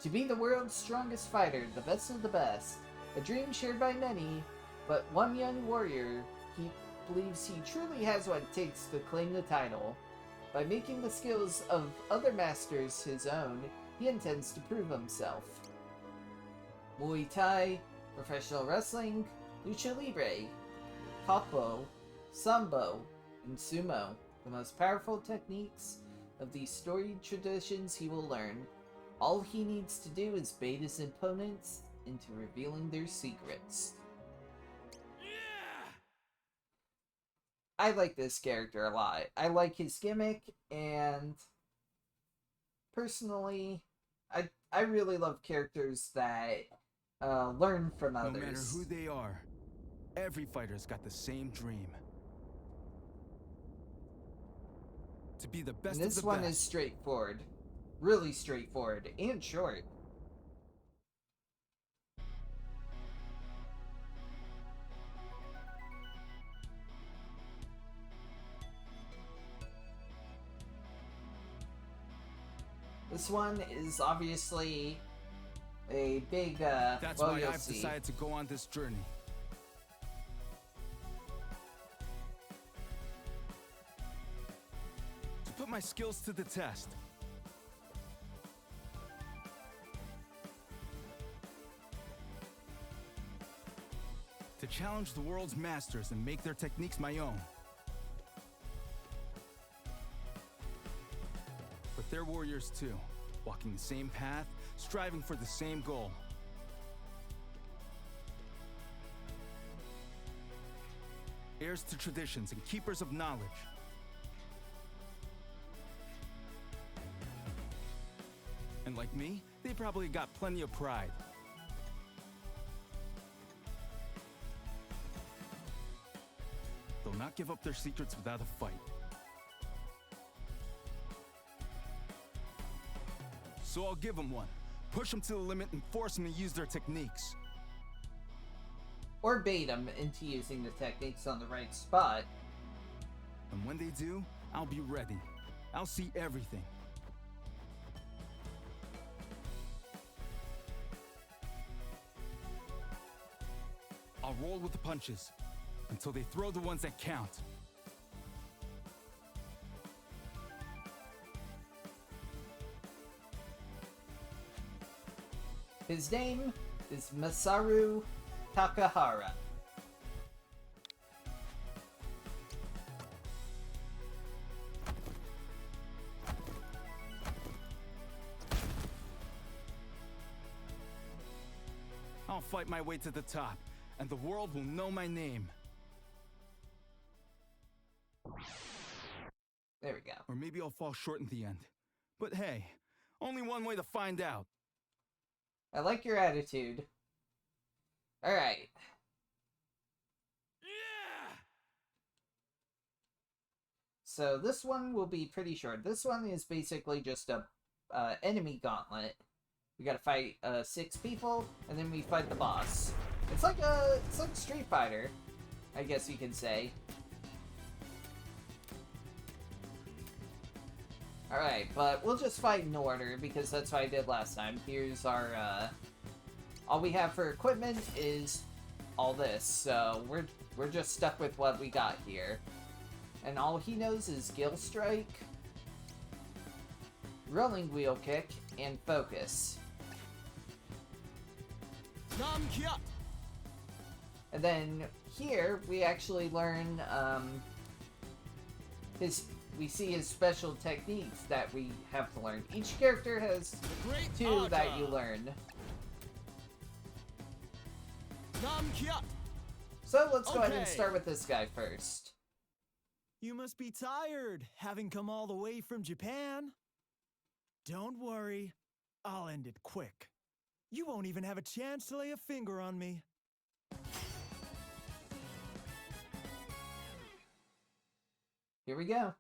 To be the world's strongest fighter, the best of the best, a dream shared by many, but one young warrior he believes he truly has what it takes to claim the title. By making the skills of other masters his own, he intends to prove himself. Muay Thai, professional wrestling, lucha libre, Hoppo, Sambo, and Sumo, the most powerful techniques of these storied traditions he will learn. All he needs to do is bait his opponents into revealing their secrets. I like this character a lot. I like his gimmick, and personally, I really love characters that learn from others. No matter who they are, every fighter's got the same dream. To be the best And this of the one best. is straightforward. Really straightforward and short. This one is obviously a big, That's well, why you'll I've see. decided to go on this journey. To put my skills to the test. To challenge the world's masters and make their techniques my own. But they're warriors too, walking the same path, striving for the same goal. Heirs to traditions and keepers of knowledge. And like me, they probably got plenty of pride. They'll not give up their secrets without a fight. So I'll give them one. Push them to the limit and force them to use their techniques. Or bait them into using the techniques on the right spot. And when they do, I'll be ready. I'll see everything. I'll roll with the punches until they throw the ones that count. His name is Masaru Takahara. I'll fight my way to the top, and the world will know my name. There we go. Or maybe I'll fall short in the end. But hey, only one way to find out. I like your attitude. Alright. So this one will be pretty short. This one is basically just a enemy gauntlet. We gotta fight 6 people, and then we fight the boss. It's like Street Fighter, I guess you could say. Alright, but we'll just fight in order, because that's what I did last time. Here's our, all we have for equipment is all this, so we're just stuck with what we got here. And all he knows is Gill Strike, Rolling Wheel Kick, and Focus. And then here we actually learn we see his special techniques that we have to learn. Each character has 2 that you learn. So let's go ahead and start with this guy first. You must be tired, having come all the way from Japan. Don't worry, I'll end it quick. You won't even have a chance to lay a finger on me. Here we go.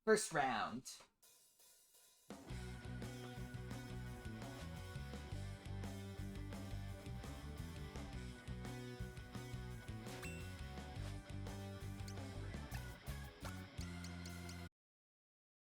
First round.